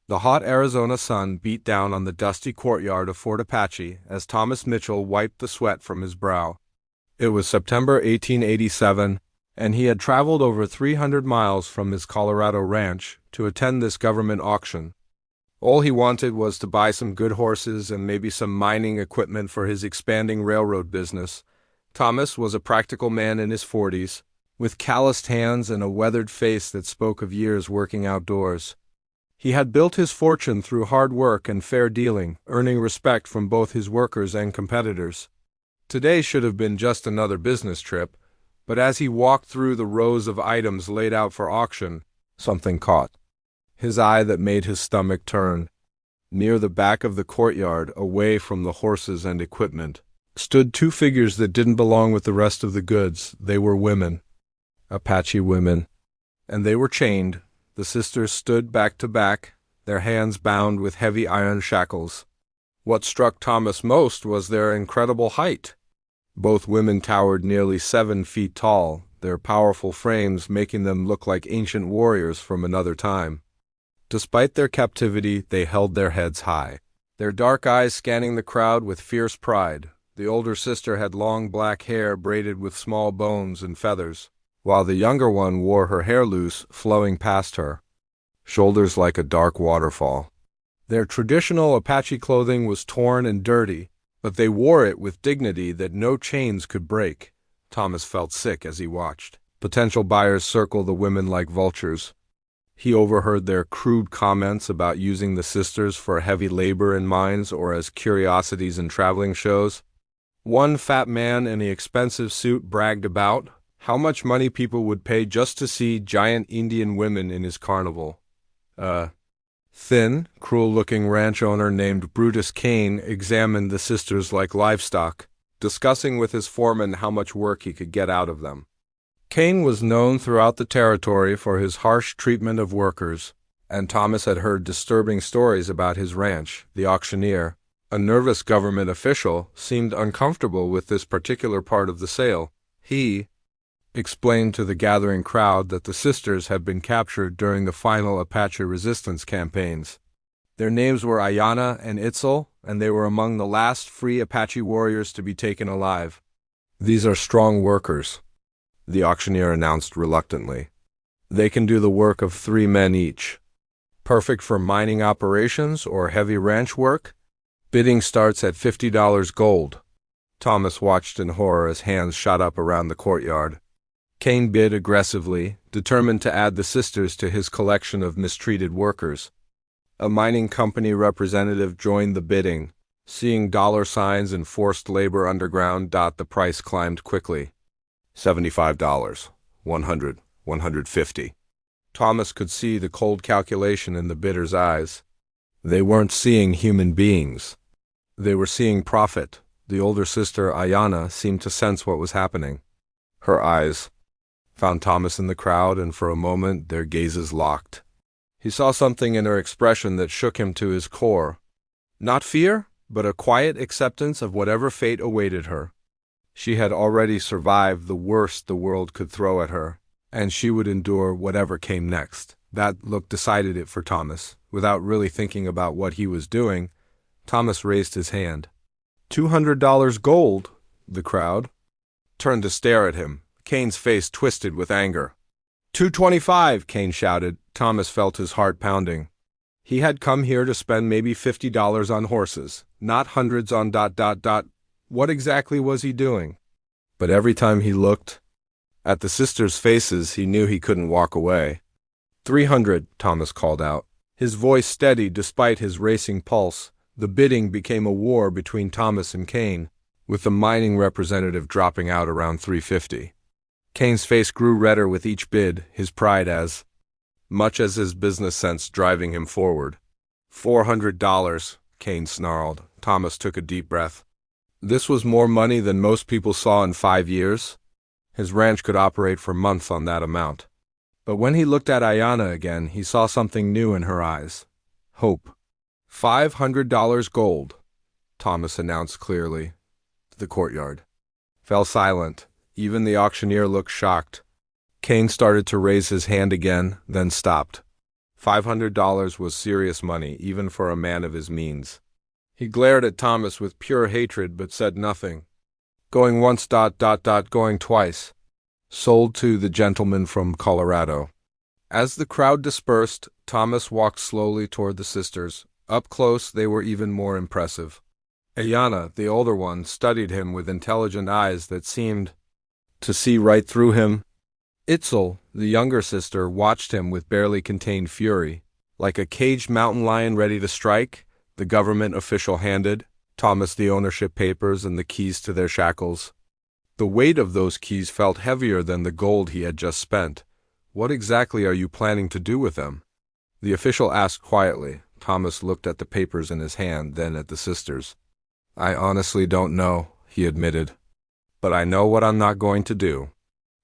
The hot Arizona sun beat down on the dusty courtyard of Fort Apache as Thomas Mitchell wiped the sweat from his brow. It was September 1887, and he had traveled over 300 miles from his Colorado ranch to attend this government auction. All he wanted was to buy some good horses and maybe some mining equipment for his expanding railroad business. Thomas was a practical man in his 40s, with calloused hands and a weathered face that spoke of years working outdoors. He had built his fortune through hard work and fair dealing, earning respect from both his workers and competitors. Today should have been just another business trip, but as he walked through the rows of items laid out for auction, something caught his eye that made his stomach turn. Near the back of the courtyard, away from the horses and equipment, stood two figures that didn't belong with the rest of the goods. They were women, Apache women, and they were chained. The sisters stood back to back, their hands bound with heavy iron shackles. What struck Thomas most was their incredible height. Both women towered nearly 7 feet tall, their powerful frames making them look like ancient warriors from another time. Despite their captivity, they held their heads high, their dark eyes scanning the crowd with fierce pride. The older sister had long black hair braided with small bones and feathers, while the younger one wore her hair loose, flowing past her shoulders like a dark waterfall. Their traditional Apache clothing was torn and dirty, but they wore it with dignity that no chains could break. Thomas felt sick as he watched potential buyers circle the women like vultures. He overheard their crude comments about using the sisters for heavy labor in mines or as curiosities in traveling shows. One fat man in the expensive suit bragged about how much money people would pay just to see giant Indian women in his carnival. Thin, cruel-looking ranch owner named Brutus Kane examined the sisters like livestock, discussing with his foreman how much work he could get out of them. Kane was known throughout the territory for his harsh treatment of workers, and Thomas had heard disturbing stories about his ranch. The auctioneer, a nervous government official, seemed uncomfortable with this particular part of the sale. He explained to the gathering crowd that the sisters had been captured during the final Apache resistance campaigns. Their names were Ayanna and Itzel, and they were among the last free Apache warriors to be taken alive. "These are strong workers," the auctioneer announced reluctantly. "They can do the work of 3 men each. Perfect for mining operations or heavy ranch work. Bidding starts at $50 gold." Thomas watched in horror as hands shot up around the courtyard. Kane bid aggressively, determined to add the sisters to his collection of mistreated workers. A mining company representative joined the bidding. Seeing dollar signs and forced labor underground, the price climbed quickly. $75, $100, $150. Thomas could see the cold calculation in the bidder's eyes. They weren't seeing human beings. They were seeing profit. The older sister, Ayanna, seemed to sense what was happening. Her eyes found Thomas in the crowd, and for a moment their gazes locked. He saw something in her expression that shook him to his core. Not fear, but a quiet acceptance of whatever fate awaited her. She had already survived the worst the world could throw at her, and she would endure whatever came next. That look decided it for Thomas. Without really thinking about what he was doing, Thomas raised his hand. $200 gold. The crowd turned to stare at him. Kane's face twisted with anger. $225, Kane shouted. Thomas felt his heart pounding. He had come here to spend maybe $50 on horses, not hundreds on ... What exactly was he doing? But every time he looked at the sisters' faces, he knew he couldn't walk away. $300, Thomas called out, his voice steady despite his racing pulse. The bidding became a war between Thomas and Kane, with the mining representative dropping out around $350. Kane's face grew redder with each bid, his pride as much as his business sense driving him forward. $400, Kane snarled. Thomas took a deep breath. This was more money than most people saw in 5 years. His ranch could operate for months on that amount. But when he looked at Ayanna again, he saw something new in her eyes. Hope. $500 gold, Thomas announced clearly. The courtyard fell silent. Even the auctioneer looked shocked. Kane started to raise his hand again, then stopped. $500 was serious money, even for a man of his means. He glared at Thomas with pure hatred but said nothing. Going once, going twice. Sold to the gentleman from Colorado. As the crowd dispersed, Thomas walked slowly toward the sisters. Up close, they were even more impressive. Ayana, the older one, studied him with intelligent eyes that seemed to see right through him. Itzel, the younger sister, watched him with barely contained fury. Like a caged mountain lion ready to strike, the government official handed Thomas the ownership papers and the keys to their shackles. The weight of those keys felt heavier than the gold he had just spent. What exactly are you planning to do with them? The official asked quietly. Thomas looked at the papers in his hand, then at the sisters. I honestly don't know, he admitted. But I know what I'm not going to do.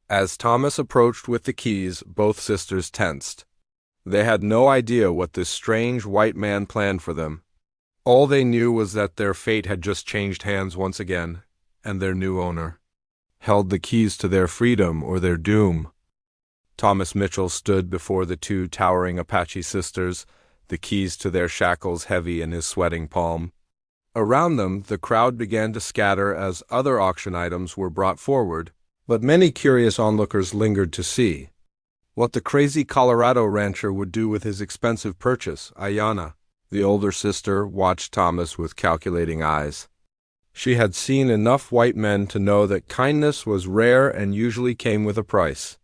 As Thomas approached with the keys, both sisters tensed. They had no idea what this strange white man planned for them. All they knew was that their fate had just changed hands once again, and their new owner held the keys to their freedom or their doom. Thomas Mitchell stood before the two towering Apache sisters, the keys to their shackles heavy in his sweating palm. Around them, the crowd began to scatter as other auction items were brought forward, but many curious onlookers lingered to see what the crazy Colorado rancher would do with his expensive purchase. Ayana, the older sister, watched Thomas with calculating eyes. She had seen enough white men to know that kindness was rare and usually came with a price.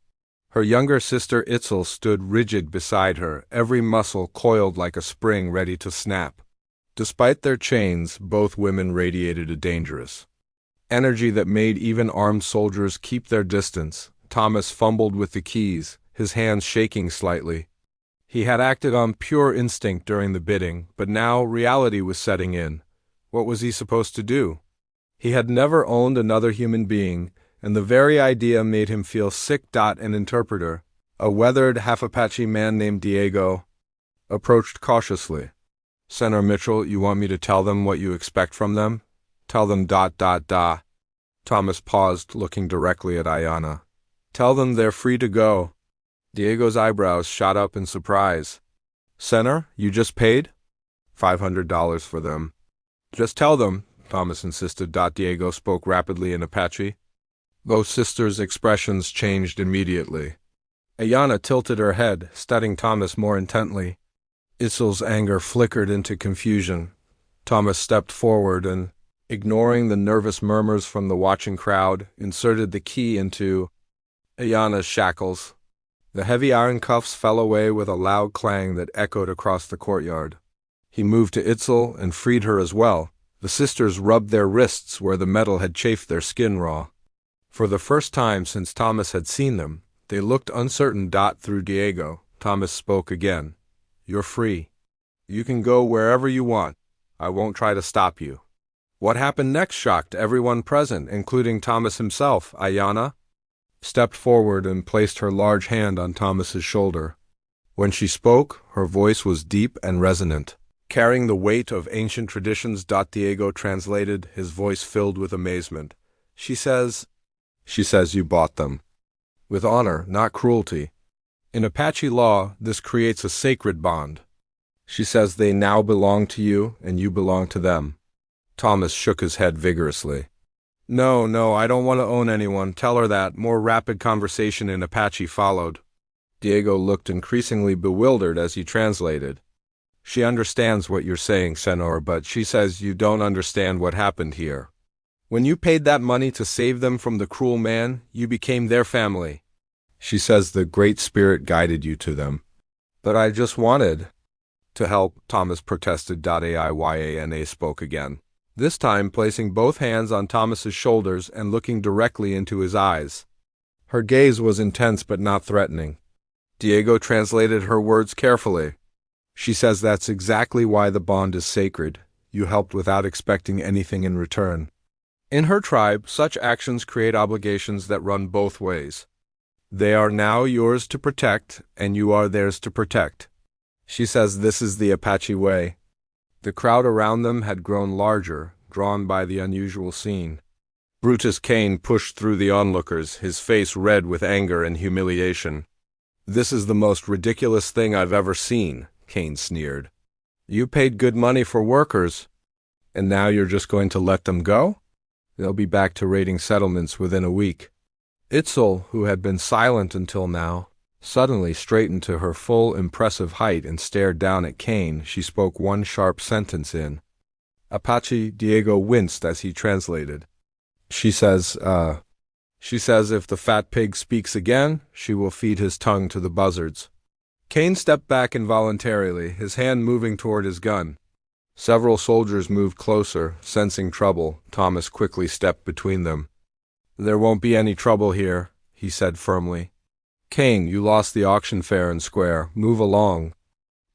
Her younger sister Itzel stood rigid beside her, every muscle coiled like a spring ready to snap. Despite their chains, both women radiated a dangerous energy that made even armed soldiers keep their distance. Thomas fumbled with the keys, his hands shaking slightly. He had acted on pure instinct during the bidding, but now reality was setting in. What was he supposed to do? He had never owned another human being, and the very idea made him feel sick. An interpreter, a weathered half-Apache man named Diego, approached cautiously. Senator Mitchell, you want me to tell them what you expect from them? Tell them ... Thomas paused, looking directly at Ayana. Tell them they're free to go. Diego's eyebrows shot up in surprise. Senator, you just paid? $500 for them. Just tell them, Thomas insisted. Diego spoke rapidly in Apache. Both sisters' expressions changed immediately. Ayana tilted her head, studying Thomas more intently. Itzel's anger flickered into confusion. Thomas stepped forward and, ignoring the nervous murmurs from the watching crowd, inserted the key into Ayana's shackles. The heavy iron cuffs fell away with a loud clang that echoed across the courtyard. He moved to Itzel and freed her as well. The sisters rubbed their wrists where the metal had chafed their skin raw. For the first time since Thomas had seen them, they looked uncertain. Through Diego, Thomas spoke again. You're free. You can go wherever you want. I won't try to stop you. What happened next shocked everyone present, including Thomas himself. Ayana stepped forward and placed her large hand on Thomas's shoulder. When she spoke, her voice was deep and resonant, carrying the weight of ancient traditions. Diego translated, his voice filled with amazement. She says you bought them. With honor, not cruelty. In Apache law, this creates a sacred bond. She says they now belong to you and you belong to them. Thomas shook his head vigorously. No, I don't want to own anyone. Tell her that. More rapid conversation in Apache followed. Diego looked increasingly bewildered as he translated. She understands what you're saying, Senor, but she says you don't understand what happened here. When you paid that money to save them from the cruel man, you became their family. She says the Great Spirit guided you to them. But I just wanted to help, Thomas protested. Ayana spoke again, this time placing both hands on Thomas's shoulders and looking directly into his eyes. Her gaze was intense but not threatening. Diego translated her words carefully. She says that's exactly why the bond is sacred. You helped without expecting anything in return. In her tribe, such actions create obligations that run both ways. They are now yours to protect, and you are theirs to protect. She says this is the Apache way. The crowd around them had grown larger, drawn by the unusual scene. Brutus Cain pushed through the onlookers, his face red with anger and humiliation. This is the most ridiculous thing I've ever seen, Kane sneered. You paid good money for workers, and now you're just going to let them go? They'll be back to raiding settlements within a week. Itzel, who had been silent until now, suddenly straightened to her full impressive height and stared down at Kane. She spoke one sharp sentence in Apache. Diego winced as he translated. She says if the fat pig speaks again, she will feed his tongue to the buzzards. Kane stepped back involuntarily, his hand moving toward his gun. Several soldiers moved closer, sensing trouble. Thomas quickly stepped between them. There won't be any trouble here, he said firmly. Kane, you lost the auction fair and square. Move along.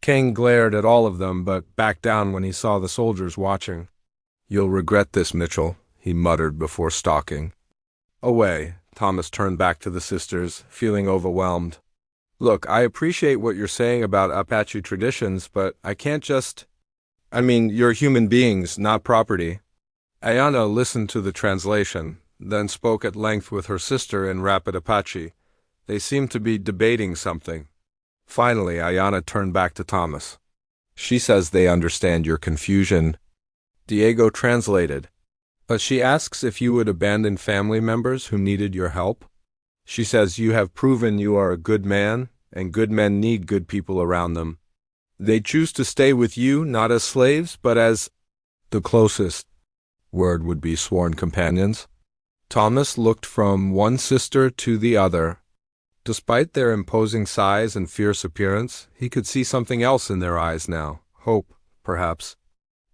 Kane glared at all of them, but backed down when he saw the soldiers watching. You'll regret this, Mitchell, he muttered before stalking away. Thomas turned back to the sisters, feeling overwhelmed. Look, I appreciate what you're saying about Apache traditions, but I can't just... you're human beings, not property. Ayana listened to the translation, then spoke at length with her sister in rapid Apache. They seemed to be debating something. Finally, Ayana turned back to Thomas. She says they understand your confusion. Diego translated. But she asks if you would abandon family members who needed your help. She says you have proven you are a good man, and good men need good people around them. They choose to stay with you not as slaves, but as the closest word would be sworn companions. Thomas looked from one sister to the other. Despite their imposing size and fierce appearance, he could see something else in their eyes now. Hope, perhaps.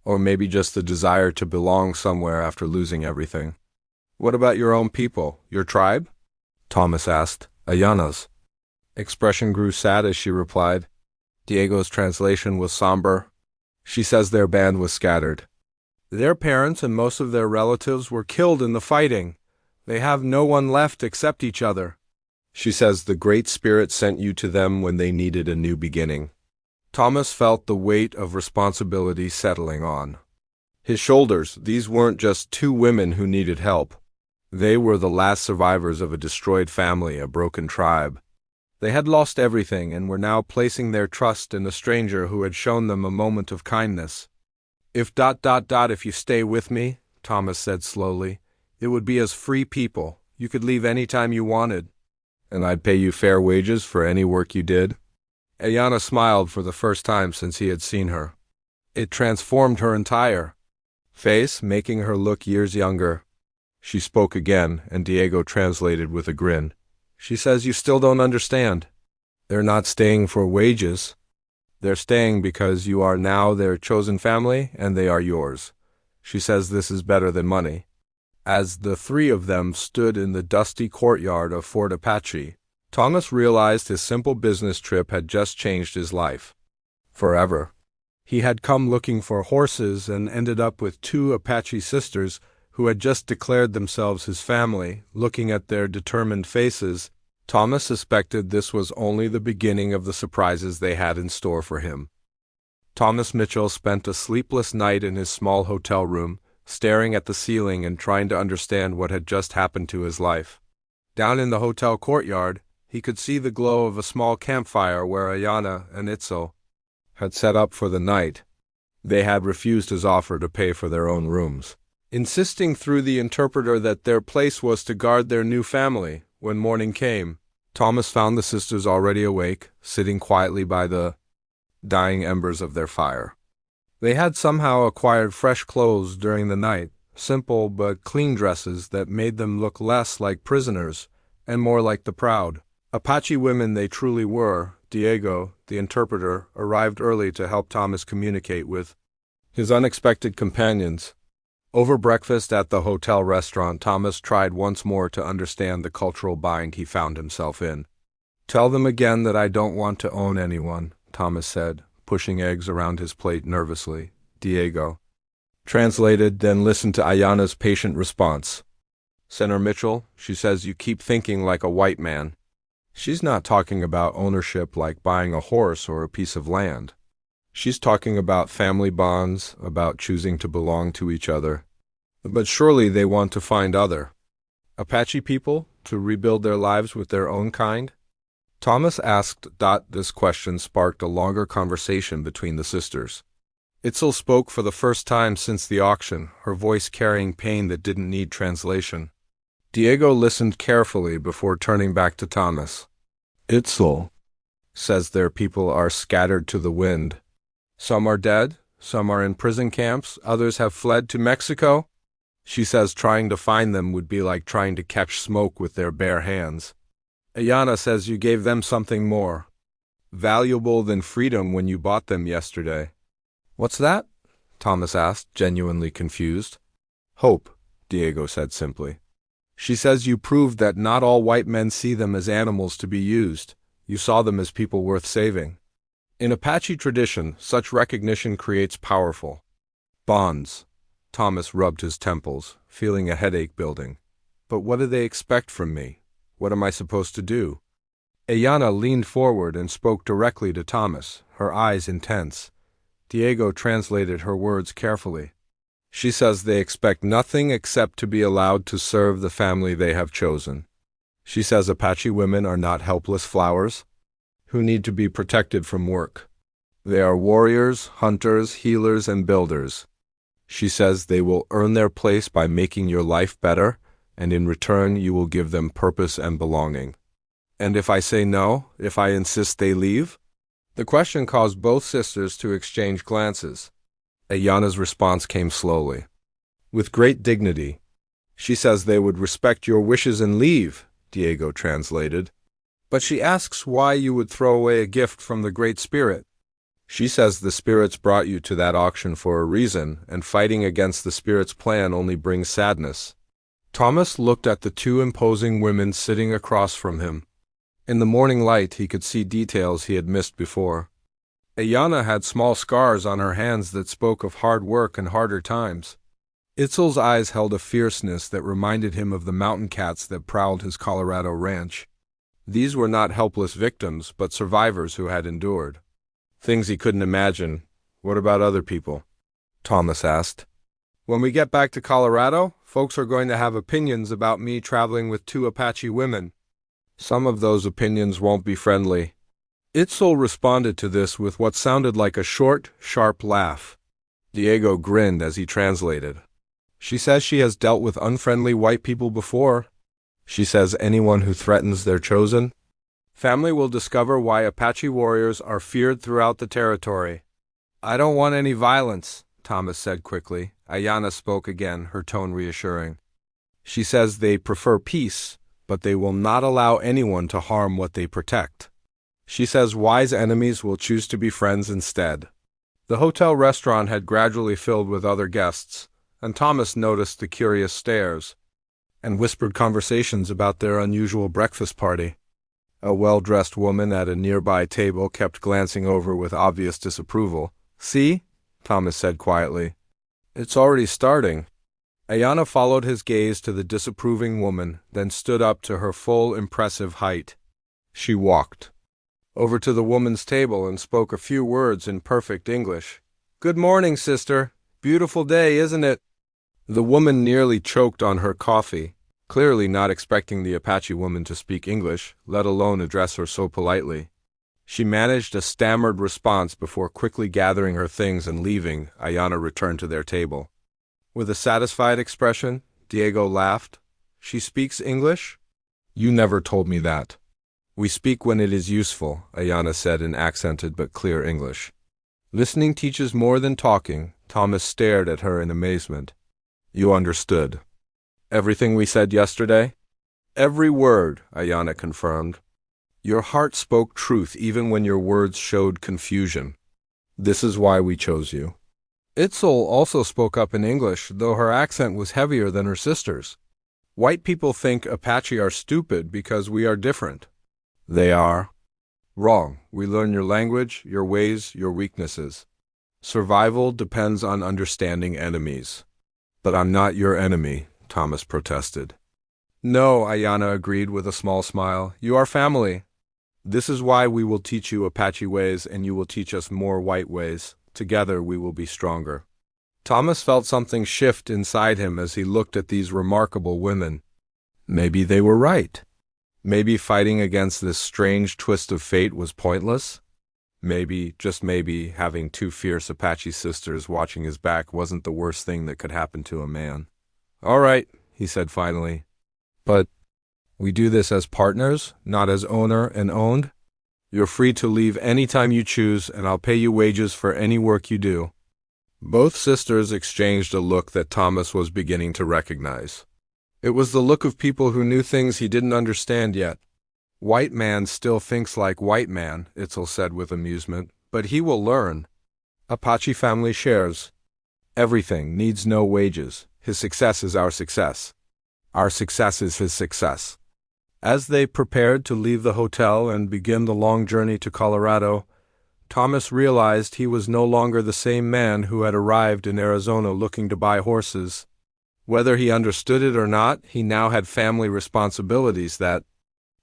Or maybe just the desire to belong somewhere after losing everything. What about your own people, your tribe? Thomas asked. Ayana's expression grew sad as she replied. Diego's translation was somber. She says their band was scattered. Their parents and most of their relatives were killed in the fighting. They have no one left except each other. She says the Great Spirit sent you to them when they needed a new beginning. Thomas felt the weight of responsibility settling on his shoulders. These weren't just two women who needed help. They were the last survivors of a destroyed family, a broken tribe. They had lost everything and were now placing their trust in a stranger who had shown them a moment of kindness. If you stay with me, Thomas said slowly, it would be as free people. You could leave any time you wanted. And I'd pay you fair wages for any work you did. Ayana smiled for the first time since he had seen her. It transformed her entire face, making her look years younger. She spoke again, and Diego translated with a grin. She says you still don't understand. They're not staying for wages. They're staying because you are now their chosen family, and they are yours. She says this is better than money. As the three of them stood in the dusty courtyard of Fort Apache, Thomas realized his simple business trip had just changed his life. Forever. He had come looking for horses and ended up with two Apache sisters who had just declared themselves his family. Looking at their determined faces, Thomas suspected this was only the beginning of the surprises they had in store for him. Thomas Mitchell spent a sleepless night in his small hotel room, staring at the ceiling and trying to understand what had just happened to his life. Down in the hotel courtyard, he could see the glow of a small campfire where Ayana and Itzel had set up for the night. They had refused his offer to pay for their own rooms, insisting through the interpreter that their place was to guard their new family. When morning came, Thomas found the sisters already awake, sitting quietly by the dying embers of their fire. They had somehow acquired fresh clothes during the night, simple but clean dresses that made them look less like prisoners and more like the proud Apache women they truly were. Diego, the interpreter, arrived early to help Thomas communicate with his unexpected companions. Over breakfast at the hotel restaurant, Thomas tried once more to understand the cultural bind he found himself in. Tell them again that I don't want to own anyone, Thomas said, pushing eggs around his plate nervously. Diego translated, then listened to Ayana's patient response. Senator Mitchell, she says you keep thinking like a white man. She's not talking about ownership like buying a horse or a piece of land. She's talking about family bonds, about choosing to belong to each other. But surely they want to find other Apache people to rebuild their lives with their own kind? Thomas asked. This question sparked a longer conversation between the sisters. Itzel spoke for the first time since the auction, her voice carrying pain that didn't need translation. Diego listened carefully before turning back to Thomas. Itzel says their people are scattered to the wind. Some are dead, some are in prison camps, others have fled to Mexico. She says trying to find them would be like trying to catch smoke with their bare hands. Ayana says you gave them something more valuable than freedom when you bought them yesterday. What's that? Thomas asked, genuinely confused. Hope, Diego said simply. She says you proved that not all white men see them as animals to be used. You saw them as people worth saving. In Apache tradition, such recognition creates powerful bonds. Thomas rubbed his temples, feeling a headache building. But what do they expect from me? What am I supposed to do? Ayana leaned forward and spoke directly to Thomas, her eyes intense. Diego translated her words carefully. She says they expect nothing except to be allowed to serve the family they have chosen. She says Apache women are not helpless flowers who need to be protected from work. They are warriors, hunters, healers, and builders. She says they will earn their place by making your life better, and in return you will give them purpose and belonging. And if I say no, if I insist they leave? The question caused both sisters to exchange glances. Ayana's response came slowly. With great dignity. She says they would respect your wishes and leave, Diego translated. But she asks why you would throw away a gift from the Great Spirit. She says the spirits brought you to that auction for a reason, and fighting against the spirit's plan only brings sadness. Thomas looked at the two imposing women sitting across from him. In the morning light he could see details he had missed before. Ayana had small scars on her hands that spoke of hard work and harder times. Itzel's eyes held a fierceness that reminded him of the mountain cats that prowled his Colorado ranch. These were not helpless victims, but survivors who had endured things he couldn't imagine. What about other people? Thomas asked. When we get back to Colorado, folks are going to have opinions about me traveling with two Apache women. Some of those opinions won't be friendly. Itzel responded to this with what sounded like a short, sharp laugh. Diego grinned as he translated. She says she has dealt with unfriendly white people before. She says anyone who threatens their chosen family will discover why Apache warriors are feared throughout the territory. I don't want any violence, Thomas said quickly. Ayana spoke again, her tone reassuring. She says they prefer peace, but they will not allow anyone to harm what they protect. She says wise enemies will choose to be friends instead. The hotel restaurant had gradually filled with other guests, and Thomas noticed the curious stares and whispered conversations about their unusual breakfast party. A well-dressed woman at a nearby table kept glancing over with obvious disapproval. See? Thomas said quietly. It's already starting. Ayana followed his gaze to the disapproving woman, then stood up to her full, impressive height. She walked over to the woman's table and spoke a few words in perfect English. Good morning, sister. Beautiful day, isn't it? The woman nearly choked on her coffee, clearly not expecting the Apache woman to speak English, let alone address her so politely. She managed a stammered response before quickly gathering her things and leaving. Ayana returned to their table. With a satisfied expression, Diego laughed. She speaks English? You never told me that. We speak when it is useful, Ayana said in accented but clear English. Listening teaches more than talking. Thomas stared at her in amazement. You understood everything we said yesterday? Every word, Ayana confirmed. Your heart spoke truth even when your words showed confusion. This is why we chose you. Itzel also spoke up in English, though her accent was heavier than her sister's. White people think Apache are stupid because we are different. They are wrong. We learn your language, your ways, your weaknesses. Survival depends on understanding enemies. But I'm not your enemy, Thomas protested. No, Ayana agreed with a small smile. You are family. This is why we will teach you Apache ways and you will teach us more white ways. Together we will be stronger. Thomas felt something shift inside him as he looked at these remarkable women. Maybe they were right. Maybe fighting against this strange twist of fate was pointless? Maybe, just maybe, having two fierce Apache sisters watching his back wasn't the worst thing that could happen to a man. "All right," he said finally. "But we do this as partners, not as owner and owned? You're free to leave any time you choose, and I'll pay you wages for any work you do." Both sisters exchanged a look that Thomas was beginning to recognize. It was the look of people who knew things he didn't understand yet. "White man still thinks like white man," Itzel said with amusement, "but he will learn. Apache family shares. Everything, needs no wages. His success is our success. Our success is his success." As they prepared to leave the hotel and begin the long journey to Colorado, Thomas realized he was no longer the same man who had arrived in Arizona looking to buy horses. Whether he understood it or not, he now had family responsibilities that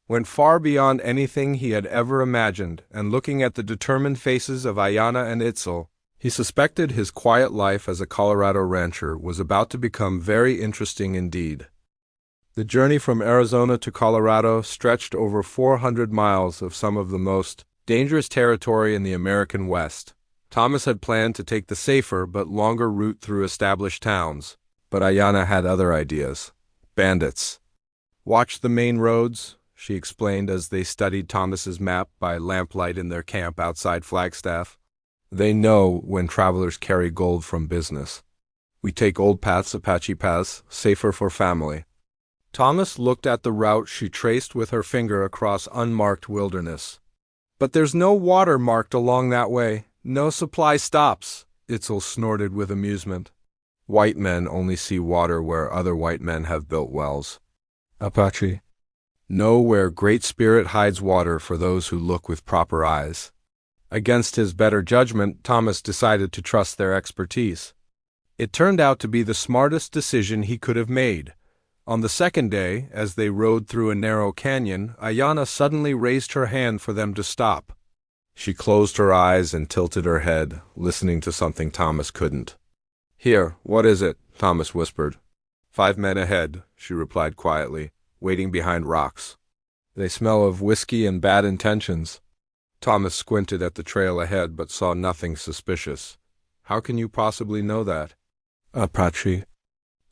went far beyond anything he had ever imagined, and looking at the determined faces of Ayanna and Itzel, he suspected his quiet life as a Colorado rancher was about to become very interesting indeed. The journey from Arizona to Colorado stretched over 400 miles of some of the most dangerous territory in the American West. Thomas had planned to take the safer but longer route through established towns, but Ayanna had other ideas. Bandits. "Watch the main roads," she explained as they studied Thomas's map by lamplight in their camp outside Flagstaff. "They know when travelers carry gold from business. We take old paths, Apache paths, safer for family." Thomas looked at the route she traced with her finger across unmarked wilderness. "But there's no water marked along that way. No supply stops," Itzel snorted with amusement. "White men only see water where other white men have built wells. Apache know where Great Spirit hides water for those who look with proper eyes." Against his better judgment, Thomas decided to trust their expertise. It turned out to be the smartest decision he could have made. On the second day, as they rode through a narrow canyon, Ayanna suddenly raised her hand for them to stop. She closed her eyes and tilted her head, listening to something Thomas couldn't. "Here, what is it?" Thomas whispered. "5 men ahead," she replied quietly, waiting behind rocks. "They smell of whiskey and bad intentions." Thomas squinted at the trail ahead but saw nothing suspicious. "How can you possibly know that?" "Apache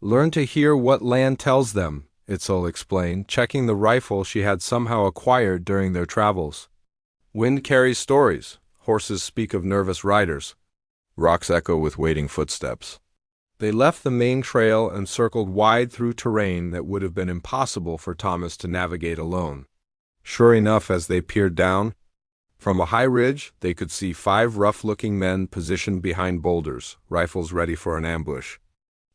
learn to hear what land tells them," Itzel explained, checking the rifle she had somehow acquired during their travels. "Wind carries stories. Horses speak of nervous riders. Rocks echo with waiting footsteps." They left the main trail and circled wide through terrain that would have been impossible for Thomas to navigate alone. Sure enough, as they peered down, from a high ridge, they could see 5 rough-looking men positioned behind boulders, rifles ready for an ambush.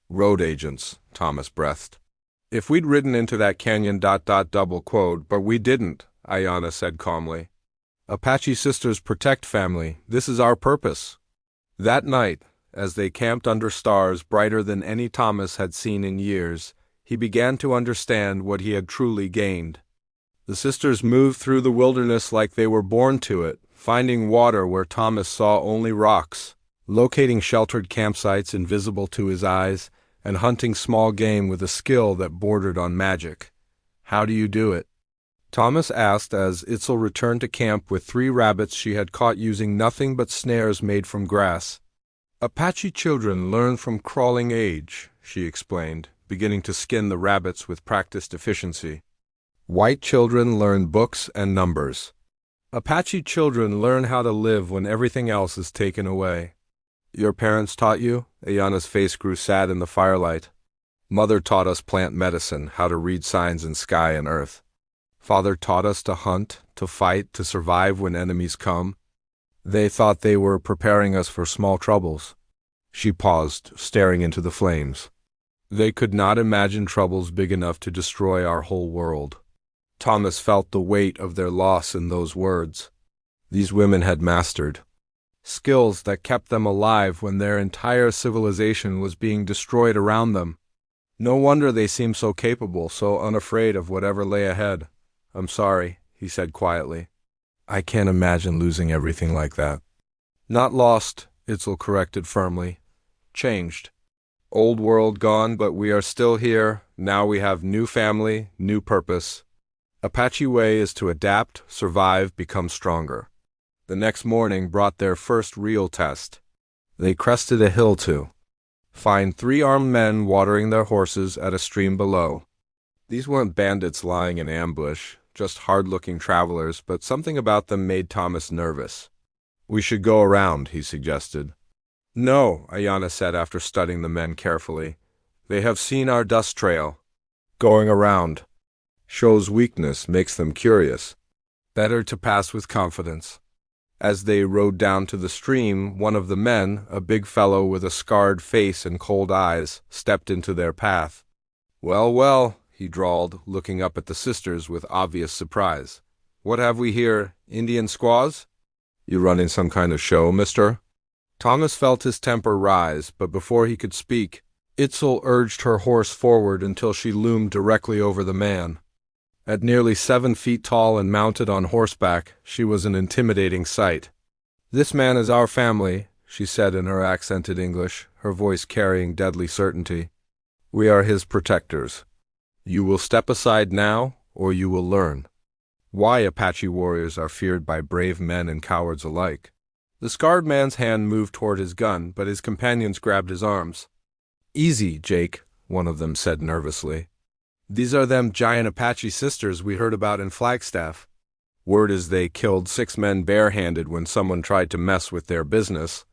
"Road agents," Thomas breathed. "If we'd ridden into that canyon ... double quote, but we didn't," Ayanna said calmly. "Apache sisters protect family. This is our purpose." That night, as they camped under stars brighter than any Thomas had seen in years, he began to understand what he had truly gained. The sisters moved through the wilderness like they were born to it, finding water where Thomas saw only rocks, locating sheltered campsites invisible to his eyes, and hunting small game with a skill that bordered on magic. "How do you do it?" Thomas asked as Itzel returned to camp with 3 rabbits she had caught using nothing but snares made from grass. "Apache children learn from crawling age," she explained, beginning to skin the rabbits with practiced efficiency. "White children learn books and numbers. Apache children learn how to live when everything else is taken away." "Your parents taught you?" Ayanna's face grew sad in the firelight. "Mother taught us plant medicine, how to read signs in sky and earth. Father taught us to hunt, to fight, to survive when enemies come. They thought they were preparing us for small troubles." She paused, staring into the flames. "They could not imagine troubles big enough to destroy our whole world." Thomas felt the weight of their loss in those words. These women had mastered skills that kept them alive when their entire civilization was being destroyed around them. No wonder they seemed so capable, so unafraid of whatever lay ahead. "I'm sorry," he said quietly. "I can't imagine losing everything like that." "Not lost," Itzel corrected firmly. "Changed. Old world gone, but we are still here. Now we have new family, new purpose." Apache way is to adapt, survive, become stronger. The next morning brought their first real test. They crested a hill to find 3 armed men watering their horses at a stream below. These weren't bandits lying in ambush, just hard-looking travelers, but something about them made Thomas nervous. "We should go around," he suggested. "No," Ayana said after studying the men carefully. "They have seen our dust trail. Going around shows weakness, makes them curious. Better to pass with confidence." As they rode down to the stream, one of the men, a big fellow with a scarred face and cold eyes, stepped into their path. "Well, well," he drawled, looking up at the sisters with obvious surprise. "What have we here, Indian squaws? You running some kind of show, mister?" Thomas felt his temper rise, but before he could speak, Itzel urged her horse forward until she loomed directly over the man. At nearly 7 feet tall and mounted on horseback, she was an intimidating sight. "This man is our family," she said in her accented English, her voice carrying deadly certainty. "We are his protectors. You will step aside now, or you will learn why Apache warriors are feared by brave men and cowards alike." The scarred man's hand moved toward his gun, but his companions grabbed his arms. "Easy, Jake," one of them said nervously. "These are them giant Apache sisters we heard about in Flagstaff. Word is they killed 6 men barehanded when someone tried to mess with their business."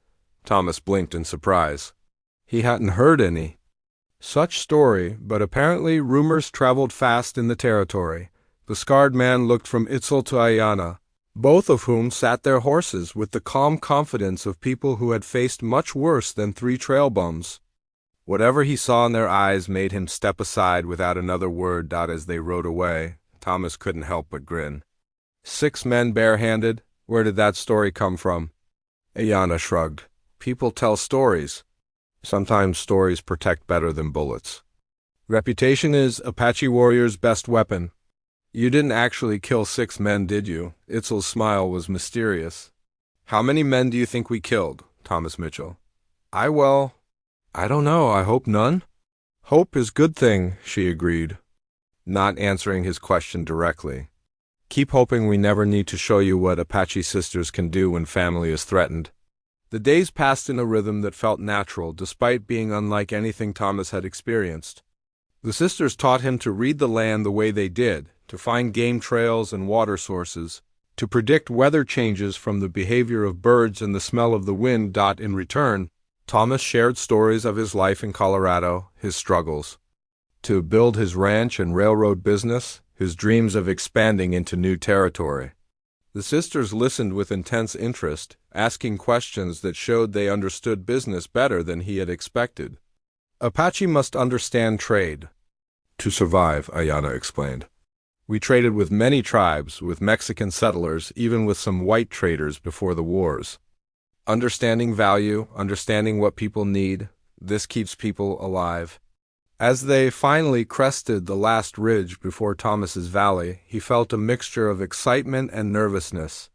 Thomas blinked in surprise. He hadn't heard any such story, but apparently rumors traveled fast in the territory. The scarred man looked from Itzel to Ayana, both of whom sat their horses with the calm confidence of people who had faced much worse than 3 trail bums. Whatever he saw in their eyes made him step aside without another word. As they rode away, Thomas couldn't help but grin. 6 men barehanded? Where did that story come from? Ayana shrugged. "People tell stories. Sometimes stories protect better than bullets. Reputation is Apache warrior's best weapon. You didn't actually kill 6 men, did you?" Itzel's smile was mysterious. "How many men do you think we killed, Thomas Mitchell?" I don't know. I hope none." "Hope is good thing," she agreed, not answering his question directly. "Keep hoping we never need to show you what Apache sisters can do when family is threatened." The days passed in a rhythm that felt natural, despite being unlike anything Thomas had experienced. The sisters taught him to read the land the way they did, to find game trails and water sources, to predict weather changes from the behavior of birds and the smell of the wind. In return, Thomas shared stories of his life in Colorado, his struggles to build his ranch and railroad business, his dreams of expanding into new territory. The sisters listened with intense interest, asking questions that showed they understood business better than he had expected. "Apache must understand trade to survive," Ayana explained. "We traded with many tribes, with Mexican settlers, even with some white traders before the wars. Understanding value, understanding what people need, this keeps people alive." As they finally crested the last ridge before Thomas's Valley, he felt a mixture of excitement and nervousness.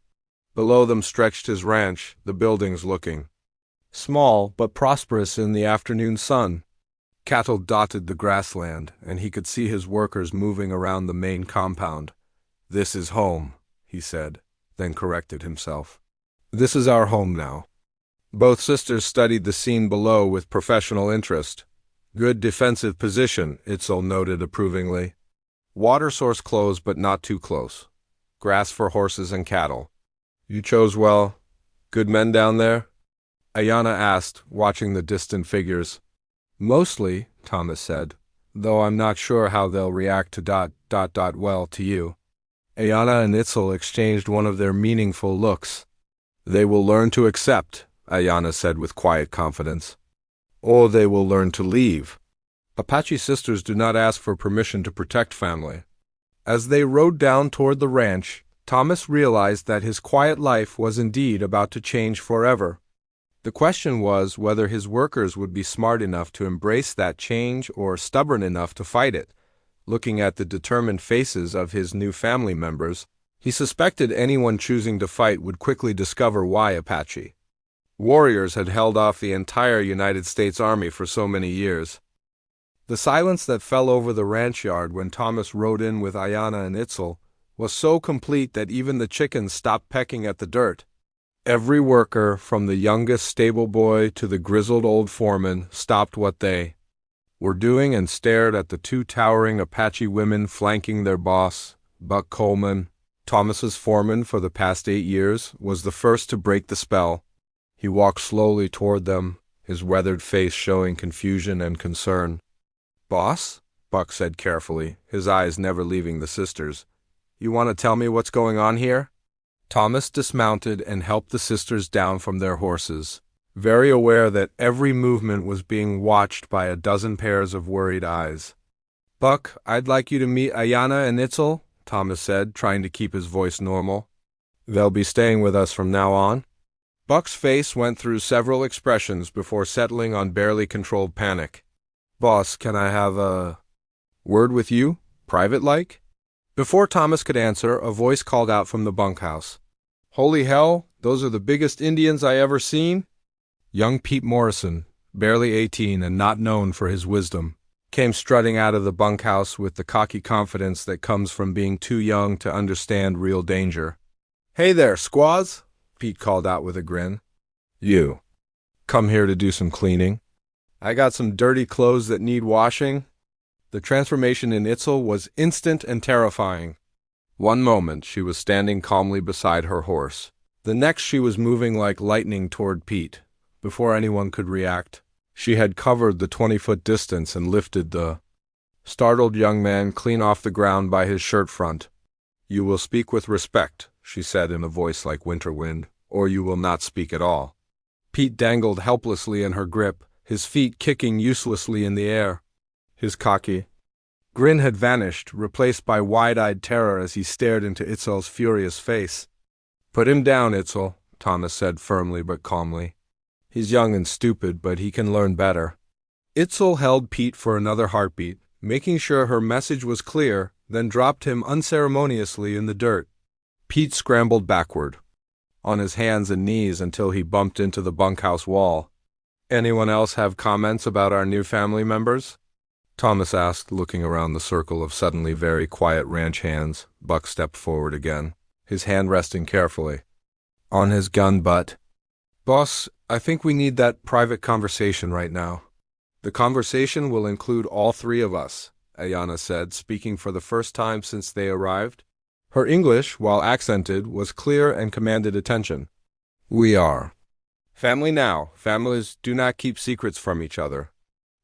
Below them stretched his ranch, the buildings looking small but prosperous in the afternoon sun. Cattle dotted the grassland, and he could see his workers moving around the main compound. "This is home," he said, then corrected himself. "This is our home now." Both sisters studied the scene below with professional interest. "Good defensive position," Itzel noted approvingly. "Water source close but not too close. Grass for horses and cattle. You chose well. Good men down there?" Ayana asked, watching the distant figures. "Mostly," Thomas said, "though I'm not sure how they'll react to well to you." Ayana and Itzel exchanged one of their meaningful looks. "They will learn to accept," Ayana said with quiet confidence. "Or they will learn to leave. Apache sisters do not ask for permission to protect family." As they rode down toward the ranch, Thomas realized that his quiet life was indeed about to change forever. The question was whether his workers would be smart enough to embrace that change or stubborn enough to fight it. Looking at the determined faces of his new family members, he suspected anyone choosing to fight would quickly discover why Apache warriors had held off the entire United States Army for so many years. The silence that fell over the ranch yard when Thomas rode in with Ayana and Itzel was so complete that even the chickens stopped pecking at the dirt. Every worker, from the youngest stable boy to the grizzled old foreman, stopped what they were doing and stared at the two towering Apache women flanking their boss. Buck Coleman, Thomas's foreman for the past 8 years, was the first to break the spell. He walked slowly toward them, his weathered face showing confusion and concern. "Boss?" Buck said carefully, his eyes never leaving the sisters. "You want to tell me what's going on here?" Thomas dismounted and helped the sisters down from their horses, very aware that every movement was being watched by a dozen pairs of worried eyes. "Buck, I'd like you to meet Ayanna and Itzel," Thomas said, trying to keep his voice normal. "They'll be staying with us from now on." Buck's face went through several expressions before settling on barely controlled panic. "Boss, can I have a word with you? Private-like?" Before Thomas could answer, a voice called out from the bunkhouse. "Holy hell, those are the biggest Indians I ever seen." Young Pete Morrison, barely 18 and not known for his wisdom, came strutting out of the bunkhouse with the cocky confidence that comes from being too young to understand real danger. "Hey there, squaws," Pete called out with a grin. "You come here to do some cleaning? I got some dirty clothes that need washing." The transformation in Itzel was instant and terrifying. One moment she was standing calmly beside her horse. The next she was moving like lightning toward Pete. Before anyone could react, she had covered the 20-foot distance and lifted the startled young man clean off the ground by his shirt front. "You will speak with respect," she said in a voice like winter wind, "or you will not speak at all." Pete dangled helplessly in her grip, his feet kicking uselessly in the air. His cocky grin had vanished, replaced by wide-eyed terror as he stared into Itzel's furious face. "Put him down, Itzel," Thomas said firmly but calmly. "He's young and stupid, but he can learn better." Itzel held Pete for another heartbeat, making sure her message was clear, then dropped him unceremoniously in the dirt. Pete scrambled backward, on his hands and knees until he bumped into the bunkhouse wall. "Anyone else have comments about our new family members?" Thomas asked, looking around the circle of suddenly very quiet ranch hands. Buck stepped forward again, his hand resting carefully on his gun butt. "Boss, I think we need that private conversation right now." "The conversation will include all three of us," Ayanna said, speaking for the first time since they arrived. Her English, while accented, was clear and commanded attention. "We are family now. Families do not keep secrets from each other."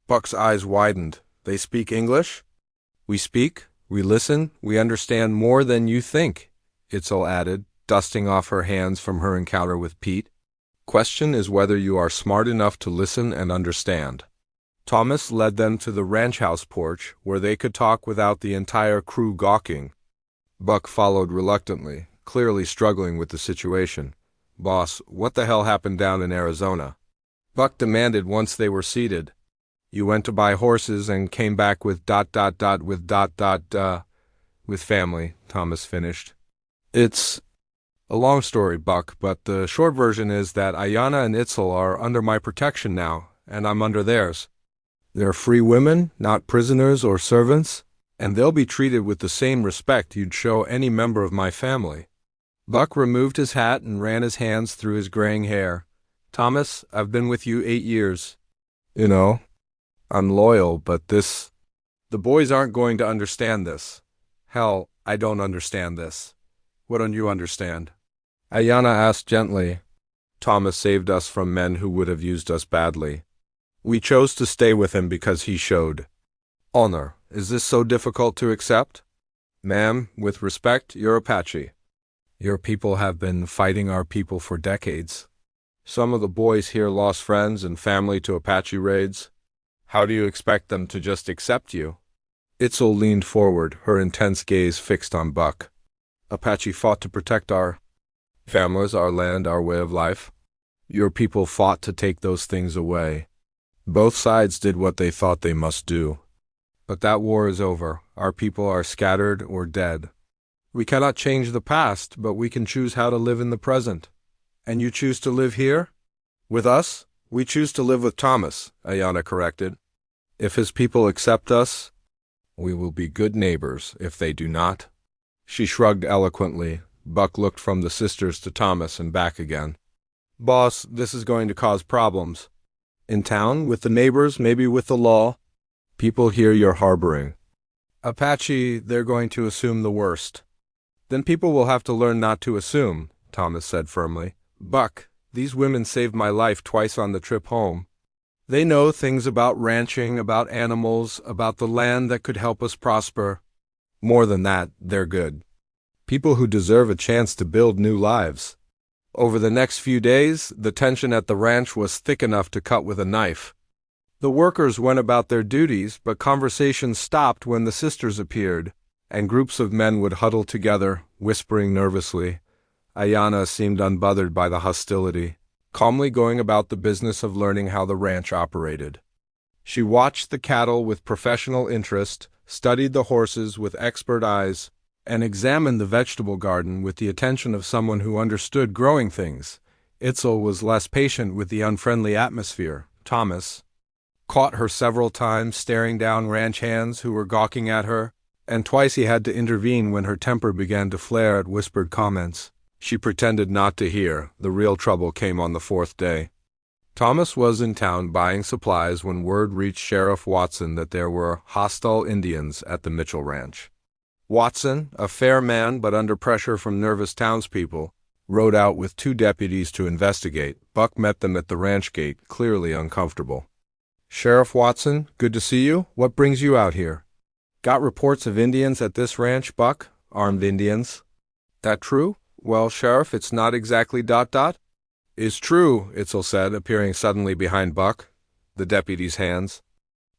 Buck's eyes widened. "They speak English?" "We speak, we listen, we understand more than you think," Itzel added, dusting off her hands from her encounter with Pete. "Question is whether you are smart enough to listen and understand." Thomas led them to the ranch house porch, where they could talk without the entire crew gawking. Buck followed reluctantly, clearly struggling with the situation. "Boss, what the hell happened down in Arizona?" Buck demanded once they were seated. "You went to buy horses and came back with with family," Thomas finished. "It's a long story, Buck, but the short version is that Ayanna and Itzel are under my protection now, and I'm under theirs. They're free women, not prisoners or servants, and they'll be treated with the same respect you'd show any member of my family." Buck removed his hat and ran his hands through his graying hair. "Thomas, I've been with you 8 years. You know, I'm loyal, but the boys aren't going to understand this. Hell, I don't understand this. What don't you understand?" Ayanna asked gently. "Thomas saved us from men who would have used us badly. We chose to stay with him because he showed honor. Is this so difficult to accept? Ma'am, with respect, you're Apache. Your people have been fighting our people for decades. Some of the boys here lost friends and family to Apache raids. How do you expect them to just accept you?" Itzel leaned forward, her intense gaze fixed on Buck. "Apache fought to protect our families, our land, our way of life. Your people fought to take those things away. Both sides did what they thought they must do. But that war is over. Our people are scattered or dead. We cannot change the past, but we can choose how to live in the present. And you choose to live here? With us? We choose to live with Thomas," Ayanna corrected. "If his people accept us, we will be good neighbors. If they do not, She shrugged eloquently. Buck looked from the sisters to Thomas and back again. Boss, this is going to cause problems. In town, with the neighbors, maybe with the law. People here you're harboring. Apache, they're going to assume the worst. Then people will have to learn not to assume, Thomas said firmly. Buck, these women saved my life twice on the trip home. They know things about ranching, about animals, about the land that could help us prosper. More than that, they're good. People who deserve a chance to build new lives. Over the next few days, the tension at the ranch was thick enough to cut with a knife. The workers went about their duties, but conversations stopped when the sisters appeared, and groups of men would huddle together, whispering nervously. Ayanna seemed unbothered by the hostility, calmly going about the business of learning how the ranch operated. She watched the cattle with professional interest, studied the horses with expert eyes, and examined the vegetable garden with the attention of someone who understood growing things. Itzel was less patient with the unfriendly atmosphere. Thomas caught her several times staring down ranch hands who were gawking at her, and twice he had to intervene when her temper began to flare at whispered comments. She pretended not to hear. The real trouble came on the fourth day. Thomas was in town buying supplies when word reached Sheriff Watson that there were hostile Indians at the Mitchell Ranch. Watson, a fair man but under pressure from nervous townspeople, rode out with 2 deputies to investigate. Buck met them at the ranch gate, clearly uncomfortable. Sheriff Watson, good to see you. What brings you out here? Got reports of Indians at this ranch, Buck? Armed Indians. That true? Well, Sheriff, it's not exactly ... Is true, Itzel said, appearing suddenly behind Buck. The deputies' hands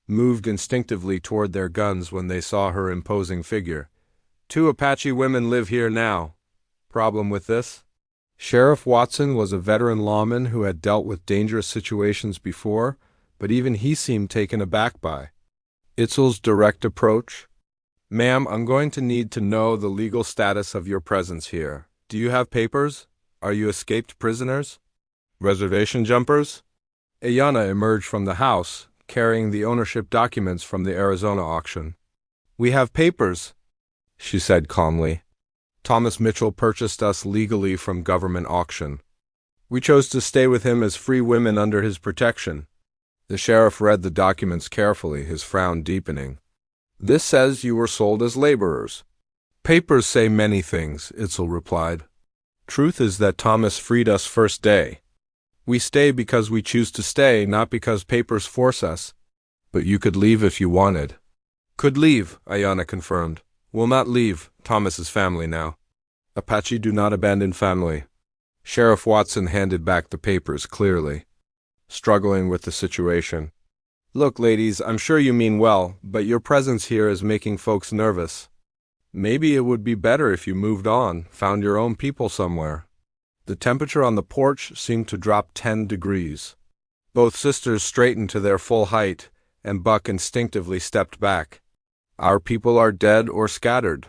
moved instinctively toward their guns when they saw her imposing figure. 2 Apache women live here now. Problem with this? Sheriff Watson was a veteran lawman who had dealt with dangerous situations before, but even he seemed taken aback by Itzel's direct approach. Ma'am, I'm going to need to know the legal status of your presence here. Do you have papers? Are you escaped prisoners? Reservation jumpers? Ayanna emerged from the house, carrying the ownership documents from the Arizona auction. We have papers, she said calmly. Thomas Mitchell purchased us legally from government auction. We chose to stay with him as free women under his protection. The sheriff read the documents carefully, his frown deepening. This says you were sold as laborers. Papers say many things, Itzel replied. Truth is that Thomas freed us first day. We stay because we choose to stay, not because papers force us. But you could leave if you wanted. Could leave, Ayanna confirmed. Will not leave, Thomas's family now. Apache do not abandon family. Sheriff Watson handed back the papers clearly, struggling with the situation. Look, ladies, I'm sure you mean well, but your presence here is making folks nervous. Maybe it would be better if you moved on, found your own people somewhere. The temperature on the porch seemed to drop 10 degrees. Both sisters straightened to their full height, and Buck instinctively stepped back. Our people are dead or scattered.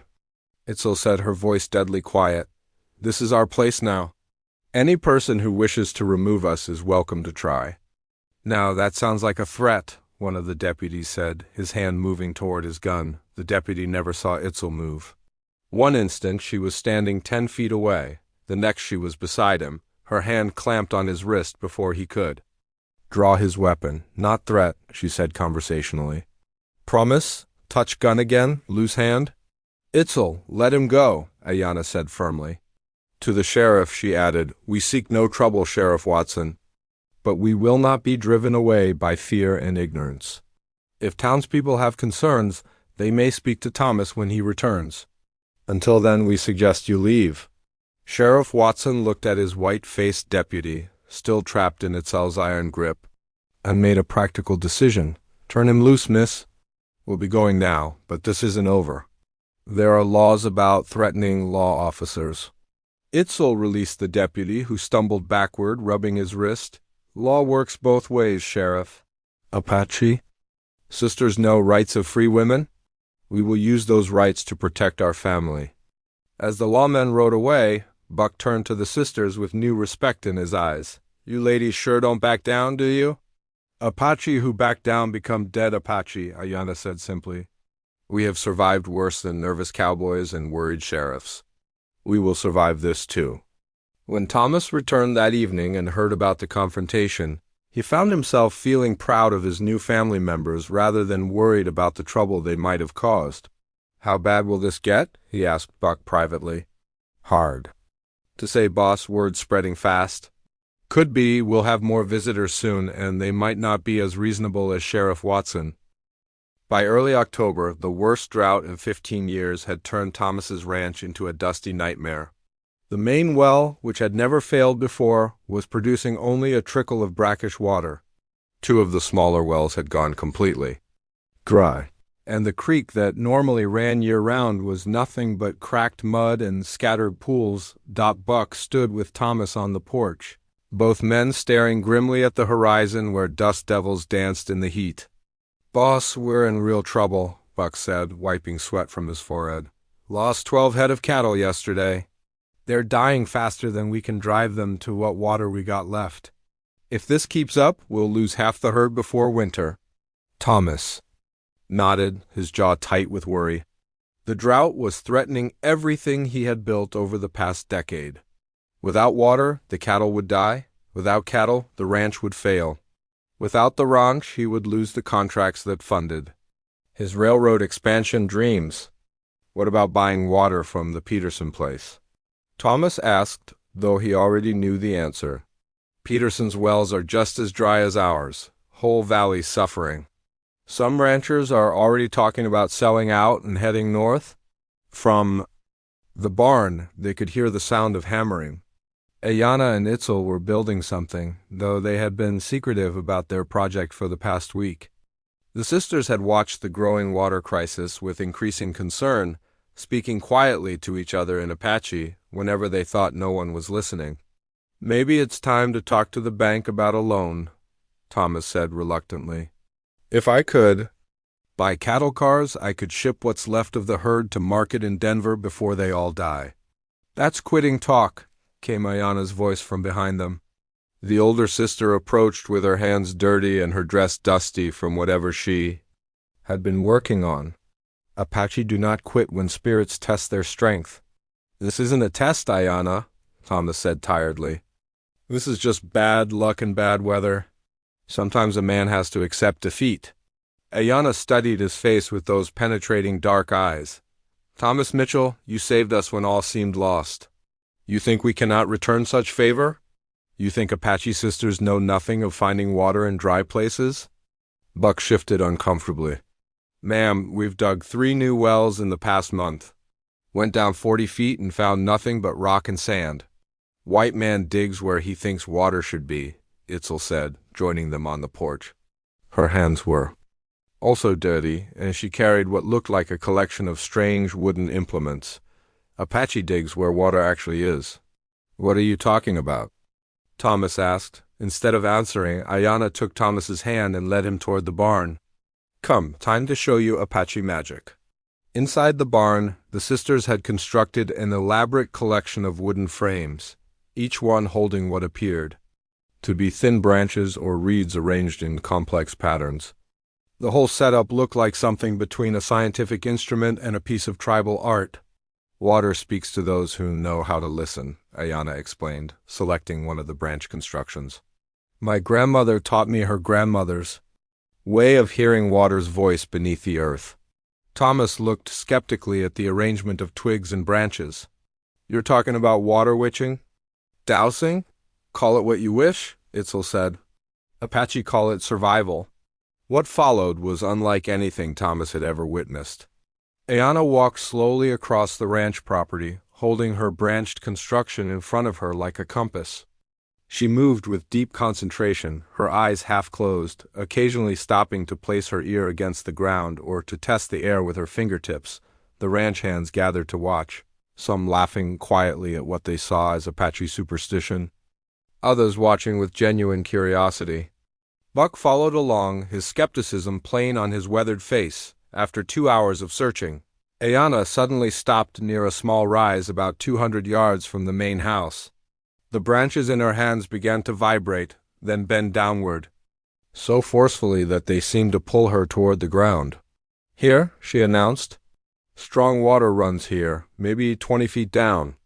Itzel said, her voice deadly quiet. This is our place now. Any person who wishes to remove us is welcome to try. Now, that sounds like a threat, one of the deputies said, his hand moving toward his gun. The deputy never saw Itzel move. One instant she was standing 10 feet away. The next she was beside him, her hand clamped on his wrist before he could draw his weapon. Not threat, she said conversationally. Promise? Touch gun again? Loose hand? Itzel, let him go, Ayanna said firmly. To the sheriff she added, We seek no trouble, Sheriff Watson, but we will not be driven away by fear and ignorance. If townspeople have concerns, they may speak to Thomas when he returns. Until then, we suggest you leave. Sheriff Watson looked at his white-faced deputy, still trapped in Itzel's iron grip, and made a practical decision. Turn him loose, miss. We'll be going now, but this isn't over. There are laws about threatening law officers. Itzel released the deputy, who stumbled backward, rubbing his wrist. Law works both ways, Sheriff. Apache? Sisters know rights of free women? We will use those rights to protect our family. As the lawmen rode away, Buck turned to the sisters with new respect in his eyes. You ladies sure don't back down, do you? Apache who back down become dead Apache, Ayanna said simply. We have survived worse than nervous cowboys and worried sheriffs. We will survive this too. When Thomas returned that evening and heard about the confrontation, he found himself feeling proud of his new family members rather than worried about the trouble they might have caused. "How bad will this get?" he asked Buck privately. "Hard. To say, boss, word spreading fast. Could be we'll have more visitors soon, and they might not be as reasonable as Sheriff Watson." By early October, the worst drought in 15 years had turned Thomas's ranch into a dusty nightmare. The main well, which had never failed before, was producing only a trickle of brackish water. Two of the smaller wells had gone completely dry, and the creek that normally ran year-round was nothing but cracked mud and scattered pools. Buck stood with Thomas on the porch, both men staring grimly at the horizon where dust devils danced in the heat. "Boss, we're in real trouble," Buck said, wiping sweat from his forehead. "Lost 12 head of cattle yesterday. They're dying faster than we can drive them to what water we got left. If this keeps up, we'll lose half the herd before winter." Thomas nodded, his jaw tight with worry. The drought was threatening everything he had built over the past decade. Without water, the cattle would die. Without cattle, the ranch would fail. Without the ranch, he would lose the contracts that funded his railroad expansion dreams. What about buying water from the Peterson place? Thomas asked, though he already knew the answer. Peterson's wells are just as dry as ours, whole valley suffering. Some ranchers are already talking about selling out and heading north. From the barn, they could hear the sound of hammering. Ayanna and Itzel were building something, though they had been secretive about their project for the past week. The sisters had watched the growing water crisis with increasing concern, speaking quietly to each other in Apache whenever they thought no one was listening. "Maybe it's time to talk to the bank about a loan," Thomas said reluctantly. "If I could buy cattle cars, I could ship what's left of the herd to market in Denver before they all die." "That's quitting talk," came Ayanna's voice from behind them. The older sister approached with her hands dirty and her dress dusty from whatever she had been working on. "Apache do not quit when spirits test their strength." "This isn't a test, Ayanna," Thomas said tiredly. "This is just bad luck and bad weather. Sometimes a man has to accept defeat." Ayanna studied his face with those penetrating dark eyes. "Thomas Mitchell, you saved us when all seemed lost. You think we cannot return such favor? You think Apache sisters know nothing of finding water in dry places?" Buck shifted uncomfortably. "Ma'am, we've dug 3 new wells in the past month. Went down 40 feet and found nothing but rock and sand. White man digs where he thinks water should be," Itzel said, joining them on the porch. Her hands were also dirty, and she carried what looked like a collection of strange wooden implements. "Apache digs where water actually is." "What are you talking about?" Thomas asked. Instead of answering, Ayanna took Thomas's hand and led him toward the barn. "Come, time to show you Apache magic." Inside the barn, the sisters had constructed an elaborate collection of wooden frames, each one holding what appeared to be thin branches or reeds arranged in complex patterns. The whole setup looked like something between a scientific instrument and a piece of tribal art. "Water speaks to those who know how to listen," Ayanna explained, selecting one of the branch constructions. "My grandmother taught me her grandmother's way of hearing water's voice beneath the earth." Thomas looked skeptically at the arrangement of twigs and branches. "You're talking about water witching? Dowsing? Call it what you wish," Itzel said. "Apache call it survival." What followed was unlike anything Thomas had ever witnessed. Ayanna walked slowly across the ranch property, holding her branched construction in front of her like a compass. She moved with deep concentration, her eyes half closed, occasionally stopping to place her ear against the ground or to test the air with her fingertips. The ranch hands gathered to watch, some laughing quietly at what they saw as Apache superstition, others watching with genuine curiosity. Buck followed along, his skepticism plain on his weathered face. After 2 hours of searching, Ayanna suddenly stopped near a small rise about 200 yards from the main house. The branches in her hands began to vibrate, then bend downward, so forcefully that they seemed to pull her toward the ground. Here, she announced. Strong water runs here, maybe 20 feet down.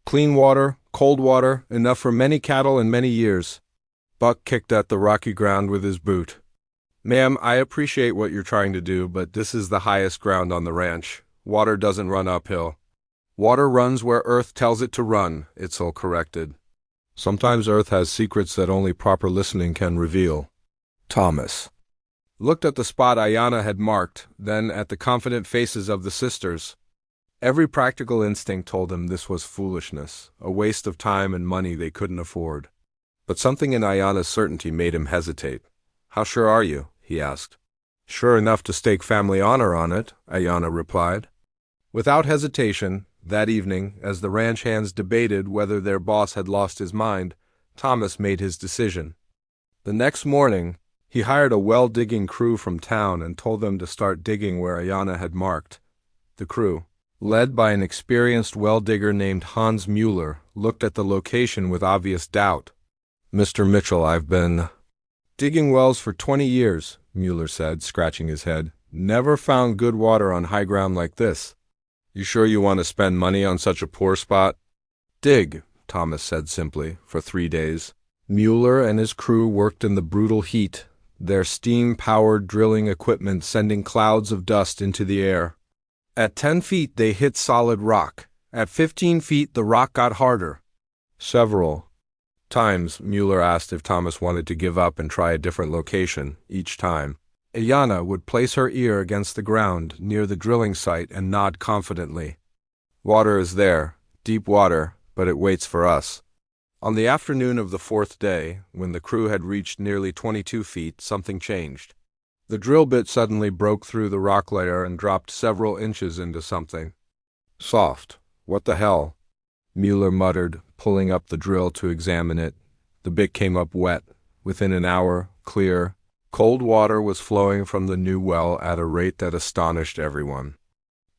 Clean water, cold water, enough for many cattle and many years. Buck kicked at the rocky ground with his boot. Ma'am, I appreciate what you're trying to do, but this is the highest ground on the ranch. Water doesn't run uphill. Water runs where Earth tells it to run, Itzel corrected. Sometimes Earth has secrets that only proper listening can reveal. Thomas looked at the spot Ayanna had marked, then at the confident faces of the sisters. Every practical instinct told him this was foolishness, a waste of time and money they couldn't afford. But something in Ayanna's certainty made him hesitate. "How sure are you?" he asked. "Sure enough to stake family honor on it," Ayanna replied. Without hesitation, that evening, as the ranch hands debated whether their boss had lost his mind, Thomas made his decision. The next morning, he hired a well-digging crew from town and told them to start digging where Ayanna had marked. The crew, led by an experienced well-digger named Hans Mueller, looked at the location with obvious doubt. "Mr. Mitchell, I've been digging wells for 20 years, Mueller said, scratching his head. "Never found good water on high ground like this. You sure you want to spend money on such a poor spot?" "Dig," Thomas said simply, "for 3 days." Mueller and his crew worked in the brutal heat, their steam-powered drilling equipment sending clouds of dust into the air. At 10 feet, they hit solid rock. At 15 feet, the rock got harder. Several times, Mueller asked if Thomas wanted to give up and try a different location. Each time, Ayanna would place her ear against the ground near the drilling site and nod confidently. "Water is there, deep water, but it waits for us." On the afternoon of the 4th day, when the crew had reached nearly 22 feet, something changed. The drill bit suddenly broke through the rock layer and dropped several inches into something soft. "What the hell?" Mueller muttered, pulling up the drill to examine it. The bit came up wet. Within an hour, clear, cold water was flowing from the new well at a rate that astonished everyone.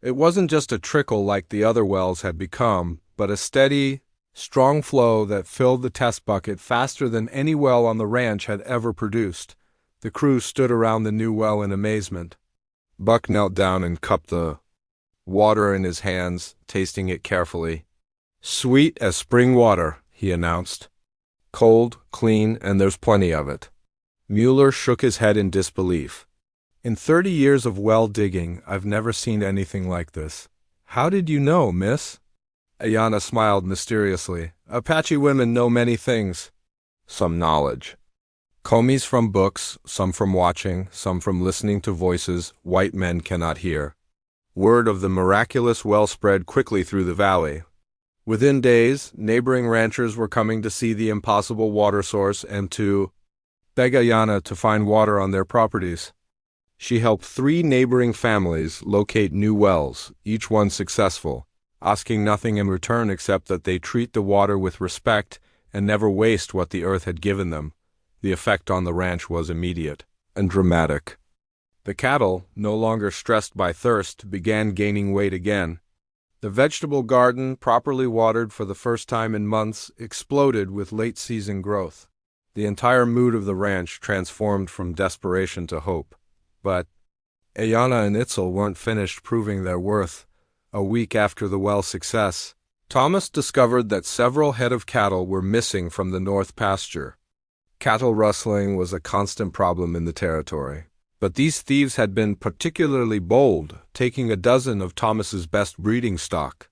It wasn't just a trickle like the other wells had become, but a steady, strong flow that filled the test bucket faster than any well on the ranch had ever produced. The crew stood around the new well in amazement. Buck knelt down and cupped the water in his hands, tasting it carefully. "Sweet as spring water," he announced. "Cold, clean, and there's plenty of it." Mueller shook his head in disbelief. "In 30 years of well digging, I've never seen anything like this." "How did you know, miss?" Ayanna smiled mysteriously. "Apache women know many things." "Some knowledge. Commies from books, some from watching, some from listening to voices white men cannot hear." Word of the miraculous well spread quickly through the valley. Within days, neighboring ranchers were coming to see the impossible water source and to beg Ayanna to find water on their properties. She helped 3 neighboring families locate new wells, each one successful, asking nothing in return except that they treat the water with respect and never waste what the earth had given them. The effect on the ranch was immediate and dramatic. The cattle, no longer stressed by thirst, began gaining weight again. The vegetable garden, properly watered for the first time in months, exploded with late-season growth. The entire mood of the ranch transformed from desperation to hope. But Ayanna and Itzel weren't finished proving their worth. A week after the well success, Thomas discovered that several head of cattle were missing from the north pasture. Cattle rustling was a constant problem in the territory. But these thieves had been particularly bold, taking a dozen of Thomas's best breeding stock.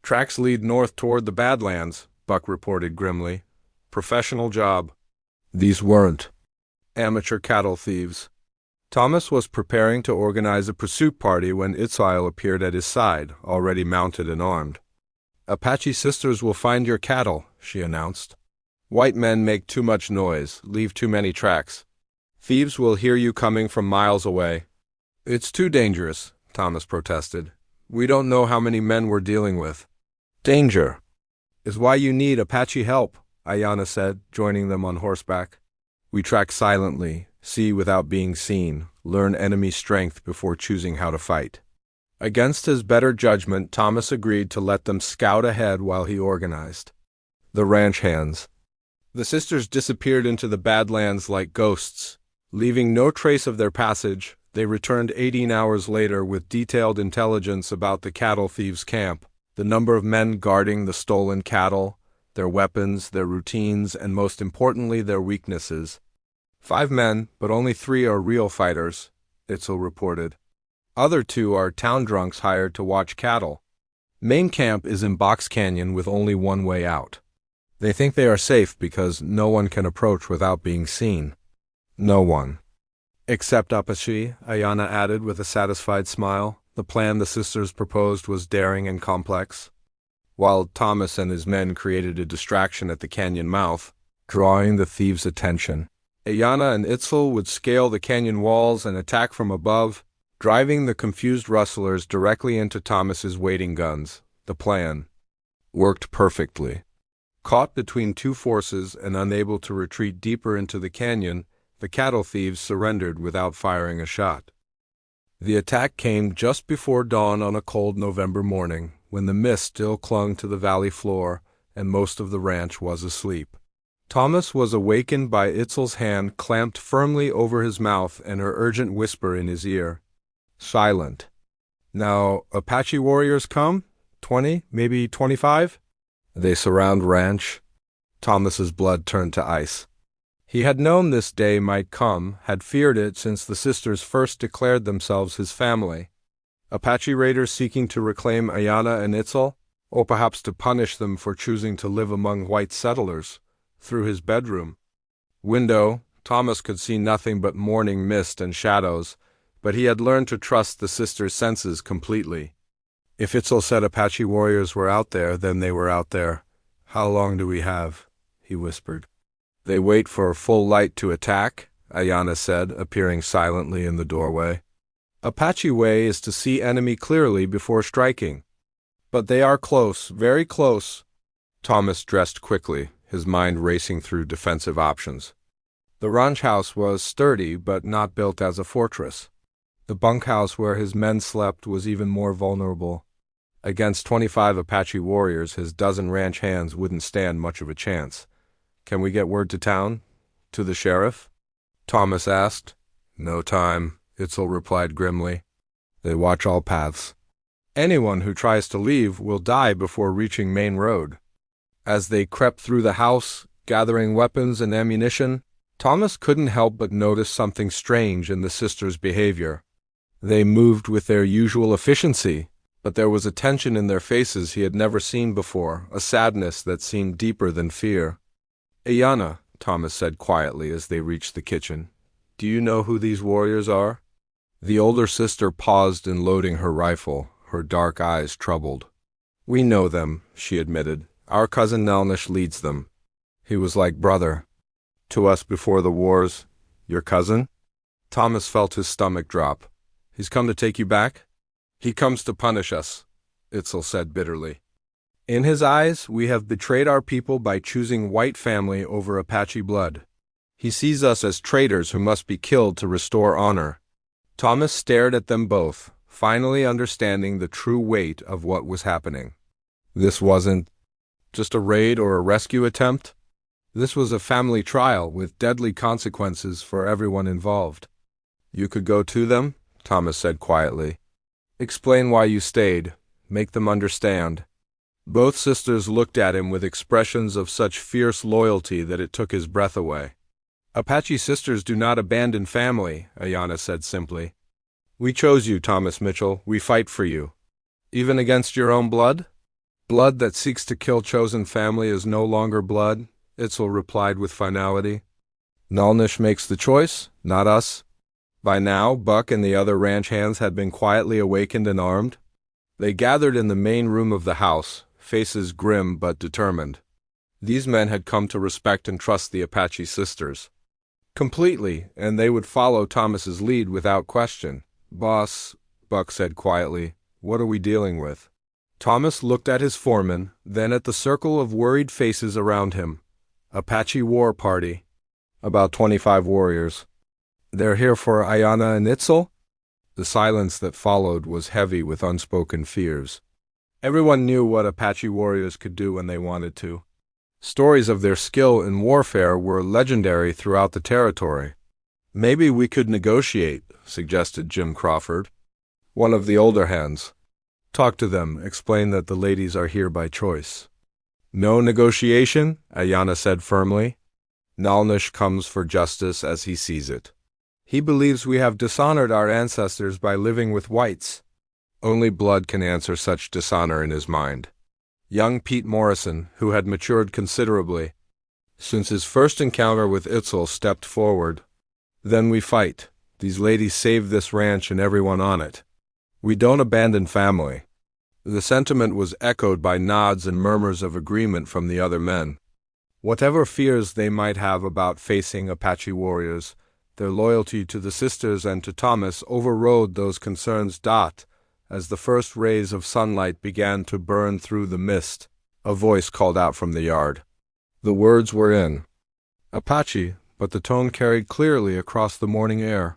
"Tracks lead north toward the Badlands," Buck reported grimly. "Professional job." These weren't amateur cattle thieves. Thomas was preparing to organize a pursuit party when Itzel appeared at his side, already mounted and armed. "Apache sisters will find your cattle," she announced. "White men make too much noise, leave too many tracks. Thieves will hear you coming from miles away." "It's too dangerous," Thomas protested. "We don't know how many men we're dealing with." "Danger is why you need Apache help," Ayanna said, joining them on horseback. "We track silently, see without being seen, learn enemy strength before choosing how to fight." Against his better judgment, Thomas agreed to let them scout ahead while he organized. The ranch hands. The sisters disappeared into the Badlands like ghosts. Leaving no trace of their passage, They returned 18 hours later with detailed intelligence about the cattle thieves' camp, the number of men guarding the stolen cattle, their weapons, their routines, and most importantly, their weaknesses. 5 men, but only 3 are real fighters, Itzel reported. Other 2 are town drunks hired to watch cattle. Main camp is in Box Canyon with only one way out. They think they are safe because no one can approach without being seen. No one. Except Apache, Ayana added with a satisfied smile. The plan the sisters proposed was daring and complex. While Thomas and his men created a distraction at the canyon mouth, drawing the thieves' attention, Ayana and Itzel would scale the canyon walls and attack from above, driving the confused rustlers directly into Thomas's waiting guns. The plan worked perfectly. Caught between 2 forces and unable to retreat deeper into the canyon, the cattle thieves surrendered without firing a shot. The attack came just before dawn on a cold November morning, when the mist still clung to the valley floor and most of the ranch was asleep. Thomas was awakened by Itzel's hand clamped firmly over his mouth and her urgent whisper in his ear. Silent. Now, Apache warriors come? 20, maybe 25? They surround ranch. Thomas's blood turned to ice. He had known this day might come, had feared it since the sisters first declared themselves his family. Apache raiders seeking to reclaim Ayana and Itzel, or perhaps to punish them for choosing to live among white settlers. Through his bedroom window, Thomas could see nothing but morning mist and shadows, but he had learned to trust the sisters' senses completely. If Itzel said Apache warriors were out there, then they were out there. How long do we have? He whispered. They wait for full light to attack, Ayana said, appearing silently in the doorway. Apache way is to see enemy clearly before striking. But they are close, very close. Thomas dressed quickly, his mind racing through defensive options. The ranch house was sturdy but not built as a fortress. The bunkhouse where his men slept was even more vulnerable. Against 25 Apache warriors, his dozen ranch hands wouldn't stand much of a chance. Can we get word to town? To the sheriff? Thomas asked. No time, Itzel replied grimly. They watch all paths. Anyone who tries to leave will die before reaching Main Road. As they crept through the house, gathering weapons and ammunition, Thomas couldn't help but notice something strange in the sisters' behavior. They moved with their usual efficiency, but there was a tension in their faces he had never seen before, a sadness that seemed deeper than fear. Ayana, Thomas said quietly as they reached the kitchen, do you know who these warriors are? The older sister paused in loading her rifle, her dark eyes troubled. We know them, she admitted. Our cousin Nelnish leads them. He was like brother to us before the wars. Your cousin? Thomas felt his stomach drop. He's come to take you back? He comes to punish us, Itzel said bitterly. In his eyes, we have betrayed our people by choosing white family over Apache blood. He sees us as traitors who must be killed to restore honor. Thomas stared at them both, finally understanding the true weight of what was happening. This wasn't just a raid or a rescue attempt. This was a family trial with deadly consequences for everyone involved. You could go to them, Thomas said quietly. Explain why you stayed. Make them understand. Both sisters looked at him with expressions of such fierce loyalty that it took his breath away. Apache sisters do not abandon family, Ayana said simply. We chose you, Thomas Mitchell. We fight for you. Even against your own blood? Blood that seeks to kill chosen family is no longer blood, Itzel replied with finality. Nelnish makes the choice, not us. By now, Buck and the other ranch hands had been quietly awakened and armed. They gathered in the main room of the house, faces grim but determined. These men had come to respect and trust the Apache sisters completely, and they would follow Thomas's lead without question. Boss, Buck said quietly, what are we dealing with? Thomas looked at his foreman, then at the circle of worried faces around him. Apache war party. About 25 warriors. They're here for Ayana and Itzel? The silence that followed was heavy with unspoken fears. Everyone knew what Apache warriors could do when they wanted to. Stories of their skill in warfare were legendary throughout the territory. Maybe we could negotiate, suggested Jim Crawford, one of the older hands. Talk to them, explain that the ladies are here by choice. No negotiation, Ayana said firmly. Nalnish comes for justice as he sees it. He believes we have dishonored our ancestors by living with whites. Only blood can answer such dishonor in his mind. Young Pete Morrison, who had matured considerably since his first encounter with Itzel, stepped forward. Then we fight. These ladies saved this ranch and everyone on it. We don't abandon family. The sentiment was echoed by nods and murmurs of agreement from the other men. Whatever fears they might have about facing Apache warriors, their loyalty to the sisters and to Thomas overrode those concerns. As the first rays of sunlight began to burn through the mist, a voice called out from the yard. The words were in Apache, but the tone carried clearly across the morning air.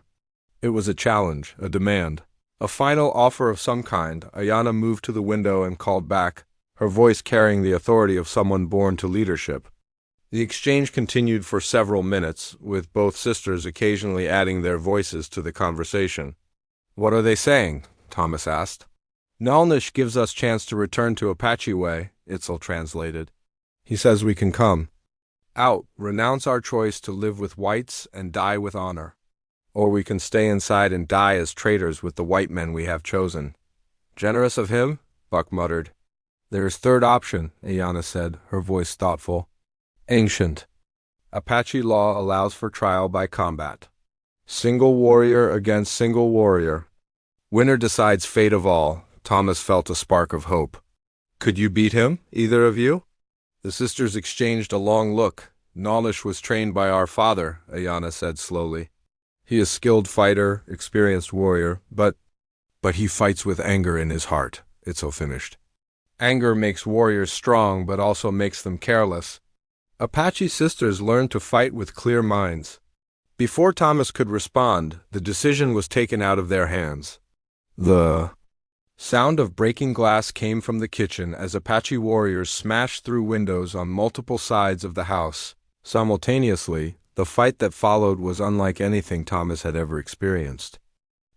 It was a challenge, a demand, a final offer of some kind. Ayana moved to the window and called back, her voice carrying the authority of someone born to leadership. The exchange continued for several minutes, with both sisters occasionally adding their voices to the conversation. What are they saying? Thomas asked. Nalnish gives us chance to return to Apache way, Itzel translated. He says we can come out, renounce our choice to live with whites and die with honor. Or we can stay inside and die as traitors with the white men we have chosen. Generous of him, Buck muttered. There is third option, Ayana said, her voice thoughtful. Ancient. Apache law allows for trial by combat. Single warrior against single warrior. Winner decides fate of all. Thomas felt a spark of hope. Could you beat him, either of you? The sisters exchanged a long look. Nalnish was trained by our father, Ayana said slowly. He is a skilled fighter, experienced warrior, but he fights with anger in his heart, Itzel finished. Anger makes warriors strong, but also makes them careless. Apache sisters learned to fight with clear minds. Before Thomas could respond, the decision was taken out of their hands. The sound of breaking glass came from the kitchen as Apache warriors smashed through windows on multiple sides of the house. Simultaneously, the fight that followed was unlike anything Thomas had ever experienced.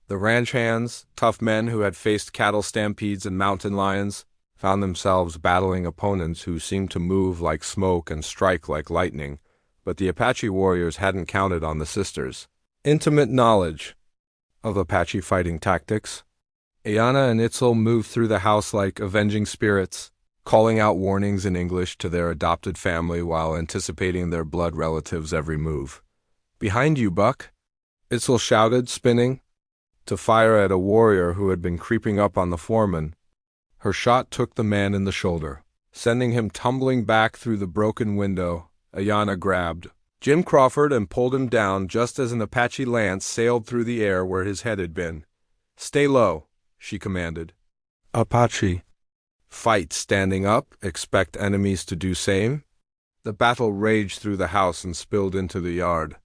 The ranch hands, tough men who had faced cattle stampedes and mountain lions, found themselves battling opponents who seemed to move like smoke and strike like lightning, but the Apache warriors hadn't counted on the sisters' intimate knowledge of Apache fighting tactics. Ayana and Itzel moved through the house like avenging spirits, calling out warnings in English to their adopted family while anticipating their blood relatives' every move. Behind you, Buck, Itzel shouted, spinning, to fire at a warrior who had been creeping up on the foreman. Her shot took the man in the shoulder, sending him tumbling back through the broken window. Ayana grabbed Jim Crawford and pulled him down just as an Apache lance sailed through the air where his head had been. Stay low, she commanded. Apache. Fight standing up, expect enemies to do same. The battle raged through the house and spilled into the yard.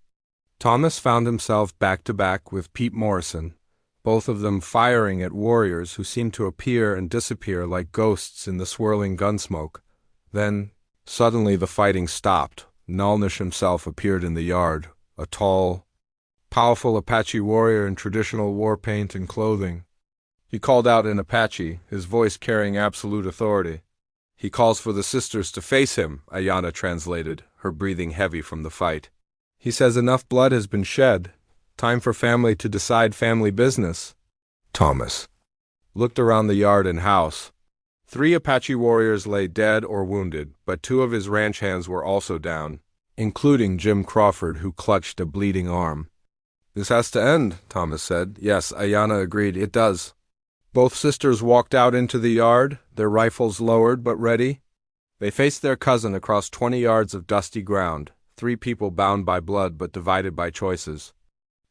Thomas found himself back to back with Pete Morrison, both of them firing at warriors who seemed to appear and disappear like ghosts in the swirling gunsmoke. Then, suddenly the fighting stopped. Nalnish himself appeared in the yard, a tall, powerful Apache warrior in traditional war paint and clothing. He called out in Apache, his voice carrying absolute authority. He calls for the sisters to face him, Ayana translated, her breathing heavy from the fight. He says enough blood has been shed. Time for family to decide family business. Thomas looked around the yard and house. 3 Apache warriors lay dead or wounded, but 2 of his ranch hands were also down, including Jim Crawford, who clutched a bleeding arm. This has to end, Thomas said. Yes, Ayana agreed, it does. Both sisters walked out into the yard, their rifles lowered but ready. They faced their cousin across 20 yards of dusty ground, 3 people bound by blood but divided by choices.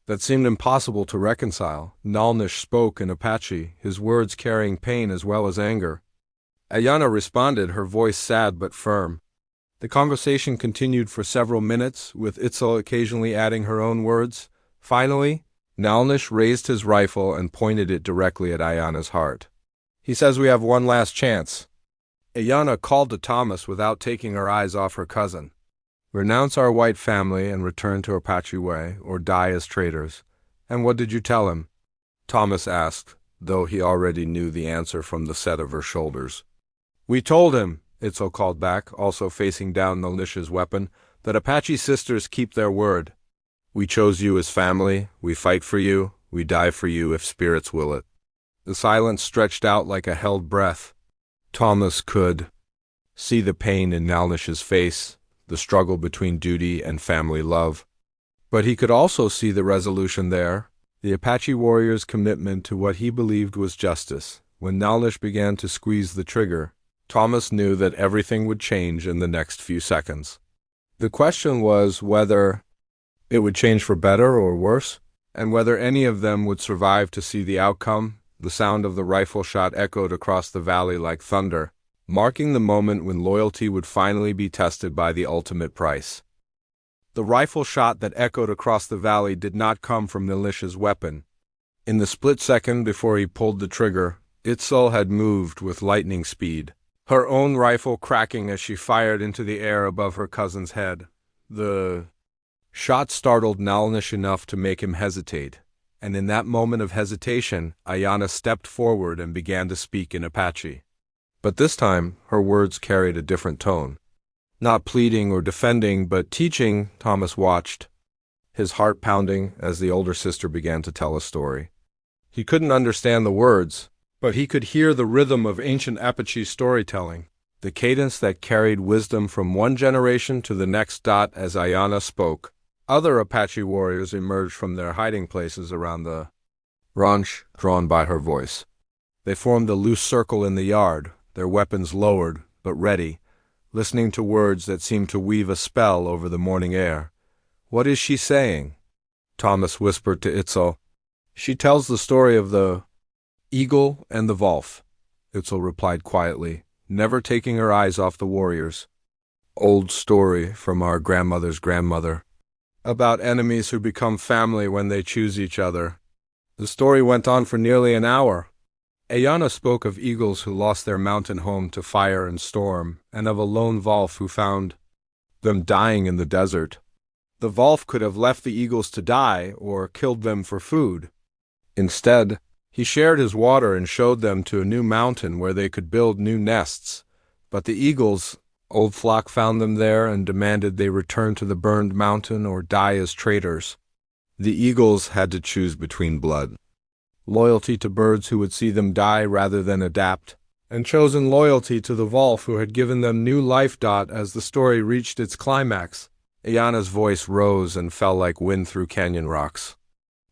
That seemed impossible to reconcile. Nalnish spoke in Apache, his words carrying pain as well as anger. Ayana responded, her voice sad but firm. The conversation continued for several minutes, with Itzel occasionally adding her own words. Finally, Nalnish raised his rifle and pointed it directly at Ayana's heart. He says we have one last chance. Ayana called to Thomas without taking her eyes off her cousin. Renounce our white family and return to Apache way, or die as traitors. And what did you tell him? Thomas asked, though he already knew the answer from the set of her shoulders. We told him, Itzel called back, also facing down Nalnish's weapon, that Apache sisters keep their word. We chose you as family, we fight for you, we die for you if spirits will it. The silence stretched out like a held breath. Thomas could see the pain in Nalnish's face, the struggle between duty and family love. But he could also see the resolution there, the Apache warrior's commitment to what he believed was justice. When Nalnish began to squeeze the trigger, Thomas knew that everything would change in the next few seconds. The question was whether it would change for better or worse, and whether any of them would survive to see the outcome. The sound of the rifle shot echoed across the valley like thunder, marking the moment when loyalty would finally be tested by the ultimate price. The rifle shot that echoed across the valley did not come from Nalnish's weapon. In the split second before he pulled the trigger, Itzel had moved with lightning speed, her own rifle cracking as she fired into the air above her cousin's head. The shot startled Nalnish enough to make him hesitate, and in that moment of hesitation, Ayanna stepped forward and began to speak in Apache. But this time, her words carried a different tone. Not pleading or defending, but teaching. Thomas watched, his heart pounding as the older sister began to tell a story. He couldn't understand the words, but he could hear the rhythm of ancient Apache storytelling, the cadence that carried wisdom from one generation to the next. As Ayanna spoke, other Apache warriors emerged from their hiding places around the ranch, drawn by her voice. They formed a loose circle in the yard, their weapons lowered, but ready, listening to words that seemed to weave a spell over the morning air. What is she saying? Thomas whispered to Itzel. She tells the story of the eagle and the wolf, Itzel replied quietly, never taking her eyes off the warriors. Old story from our grandmother's grandmother, about enemies who become family when they choose each other. The story went on for nearly an hour. Ayanna spoke of eagles who lost their mountain home to fire and storm, and of a lone wolf who found them dying in the desert. The wolf could have left the eagles to die or killed them for food. Instead, he shared his water and showed them to a new mountain where they could build new nests. But the eagles' old flock found them there and demanded they return to the burned mountain or die as traitors. The eagles had to choose between blood, loyalty to birds who would see them die rather than adapt, and chosen loyalty to the wolf who had given them new life. As the story reached its climax, Ayanna's voice rose and fell like wind through canyon rocks.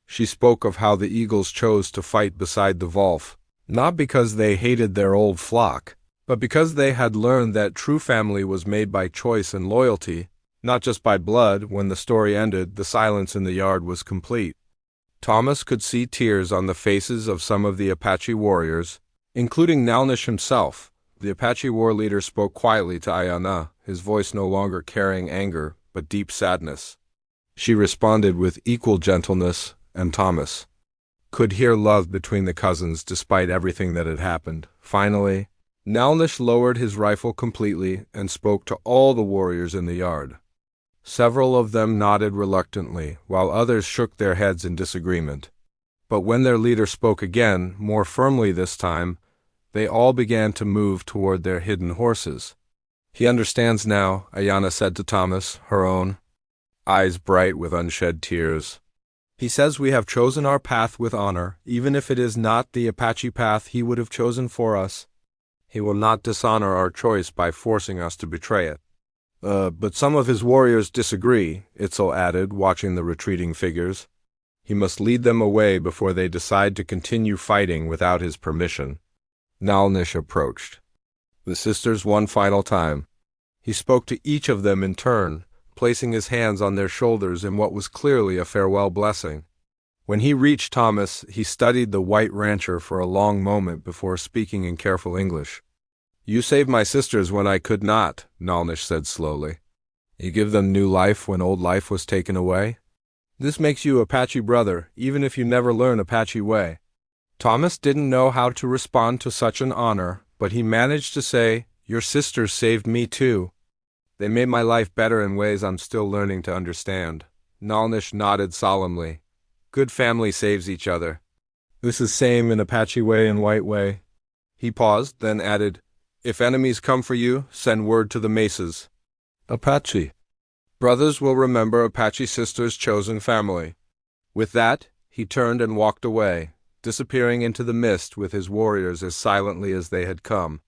She spoke of how the eagles chose to fight beside the wolf, not because they hated their old flock, but because they had learned that true family was made by choice and loyalty, not just by blood. When the story ended, the silence in the yard was complete. Thomas could see tears on the faces of some of the Apache warriors, including Nalnish himself. The Apache war leader spoke quietly to Ayanna, his voice no longer carrying anger, but deep sadness. She responded with equal gentleness, and Thomas could hear love between the cousins despite everything that had happened. Finally, Nalnish lowered his rifle completely and spoke to all the warriors in the yard. Several of them nodded reluctantly, while others shook their heads in disagreement. But when their leader spoke again, more firmly this time, they all began to move toward their hidden horses. He understands now, Ayanna said to Thomas, her own eyes bright with unshed tears. He says we have chosen our path with honor, even if it is not the Apache path he would have chosen for us. He will not dishonor our choice by forcing us to betray it. But some of his warriors disagree, Itzel added, watching the retreating figures. He must lead them away before they decide to continue fighting without his permission. Nalnish approached the sisters one final time. He spoke to each of them in turn, placing his hands on their shoulders in what was clearly a farewell blessing. When he reached Thomas, he studied the white rancher for a long moment before speaking in careful English. You saved my sisters when I could not, Nalnish said slowly. You give them new life when old life was taken away. This makes you Apache brother, even if you never learn Apache way. Thomas didn't know how to respond to such an honor, but he managed to say, Your sisters saved me too. They made my life better in ways I'm still learning to understand. Nalnish nodded solemnly. Good family saves each other. This is same in Apache way and White way. He paused, then added, If enemies come for you, send word to the Mesas. Apache. Brothers will remember Apache sisters' chosen family. With that, he turned and walked away, disappearing into the mist with his warriors as silently as they had come.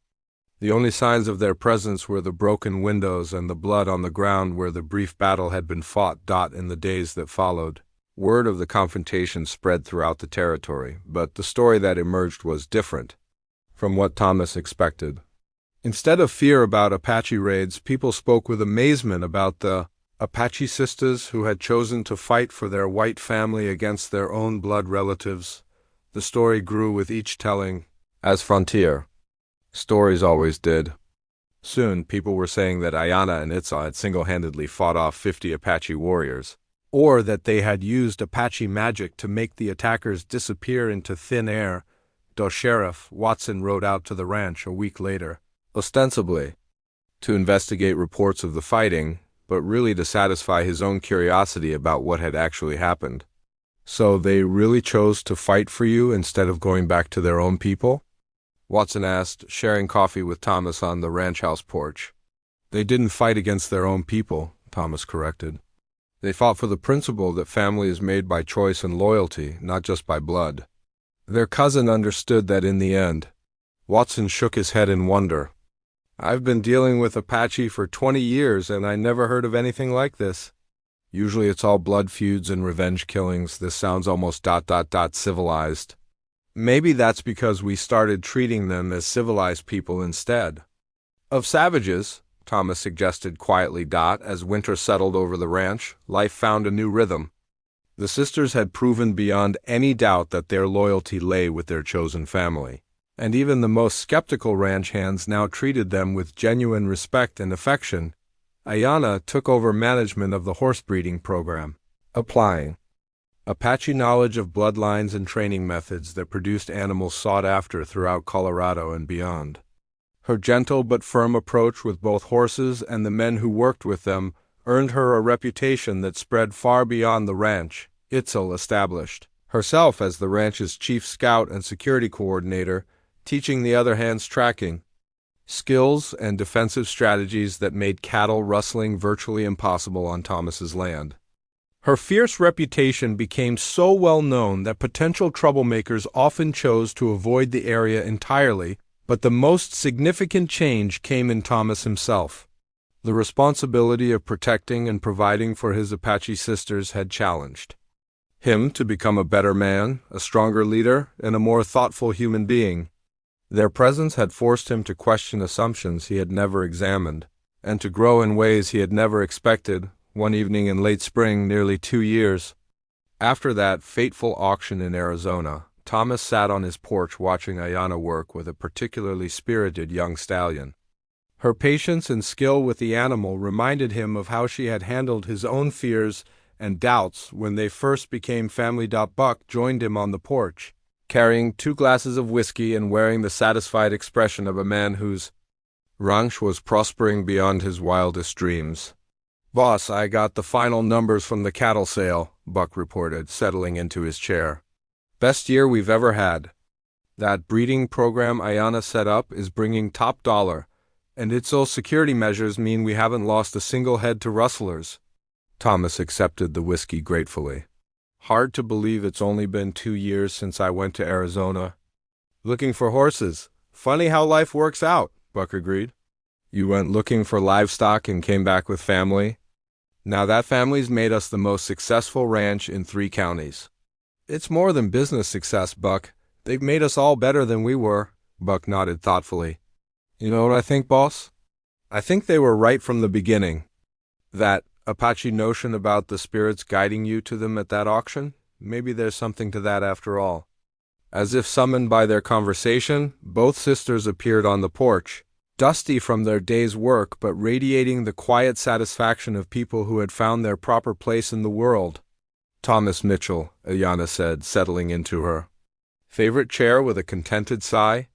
The only signs of their presence were the broken windows and the blood on the ground where the brief battle had been fought. In the days that followed, word of the confrontation spread throughout the territory, but the story that emerged was different from what Thomas expected. Instead of fear about Apache raids, people spoke with amazement about the Apache sisters who had chosen to fight for their white family against their own blood relatives. The story grew with each telling, as frontier stories always did. Soon, people were saying that Ayana and Itza had single-handedly fought off 50 Apache warriors, or that they had used Apache magic to make the attackers disappear into thin air. Sheriff Watson rode out to the ranch a week later, ostensibly to investigate reports of the fighting, but really to satisfy his own curiosity about what had actually happened. So they really chose to fight for you instead of going back to their own people? Watson asked, sharing coffee with Thomas on the ranch house porch. They didn't fight against their own people, Thomas corrected. They fought for the principle that family is made by choice and loyalty, not just by blood. Their cousin understood that in the end. Watson shook his head in wonder. I've been dealing with Apache for 20 years and I never heard of anything like this. Usually it's all blood feuds and revenge killings. This sounds almost civilized. Maybe that's because we started treating them as civilized people instead of savages, Thomas suggested quietly. As winter settled over the ranch, life found a new rhythm. The sisters had proven beyond any doubt that their loyalty lay with their chosen family, and even the most skeptical ranch hands now treated them with genuine respect and affection. Ayana took over management of the horse breeding program, applying Apache knowledge of bloodlines and training methods that produced animals sought after throughout Colorado and beyond. Her gentle but firm approach with both horses and the men who worked with them earned her a reputation that spread far beyond the ranch. Itzel established herself as the ranch's chief scout and security coordinator, teaching the other hands tracking skills and defensive strategies that made cattle rustling virtually impossible on Thomas's land. Her fierce reputation became so well known that potential troublemakers often chose to avoid the area entirely, but the most significant change came in Thomas himself. The responsibility of protecting and providing for his Apache sisters had challenged him to become a better man, a stronger leader, and a more thoughtful human being. Their presence had forced him to question assumptions he had never examined, and to grow in ways he had never expected. One evening in late spring, nearly 2 years after that fateful auction in Arizona, Thomas sat on his porch watching Ayana work with a particularly spirited young stallion. Her patience and skill with the animal reminded him of how she had handled his own fears and doubts when they first became family. Buck joined him on the porch, carrying 2 glasses of whiskey and wearing the satisfied expression of a man whose ranch was prospering beyond his wildest dreams. Boss, I got the final numbers from the cattle sale, Buck reported, settling into his chair. Best year we've ever had. That breeding program Ayana set up is bringing top dollar, and its all security measures mean we haven't lost a single head to rustlers. Thomas accepted the whiskey gratefully. Hard to believe it's only been 2 years since I went to Arizona. Looking for horses. Funny how life works out, Buck agreed. You went looking for livestock and came back with family. Now that family's made us the most successful ranch in 3 counties. It's more than business success, Buck. They've made us all better than we were. Buck nodded thoughtfully. You know what I think, boss? I think they were right from the beginning. That Apache notion about the spirits guiding you to them at that auction? Maybe there's something to that after all. As if summoned by their conversation, both sisters appeared on the porch, dusty from their day's work but radiating the quiet satisfaction of people who had found their proper place in the world. Thomas Mitchell, Ayana said, settling into her favorite chair with a contented sigh.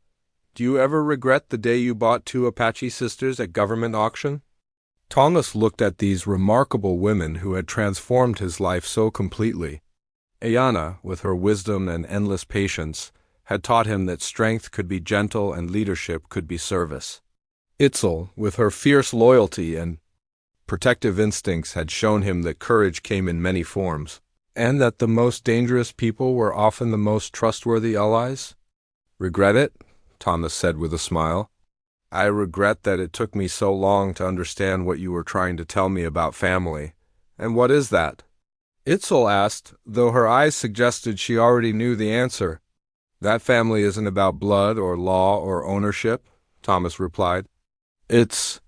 Do you ever regret the day you bought 2 Apache sisters at government auction? Thomas looked at these remarkable women who had transformed his life so completely. Ayanna, with her wisdom and endless patience, had taught him that strength could be gentle and leadership could be service. Itzel, with her fierce loyalty and protective instincts, had shown him that courage came in many forms, and that the most dangerous people were often the most trustworthy allies. "Regret it?" Thomas said with a smile. "I regret that it took me so long to understand what you were trying to tell me about family." "And what is that?" Itzel asked, though her eyes suggested she already knew the answer. "That family isn't about blood or law or ownership," Thomas replied. "It's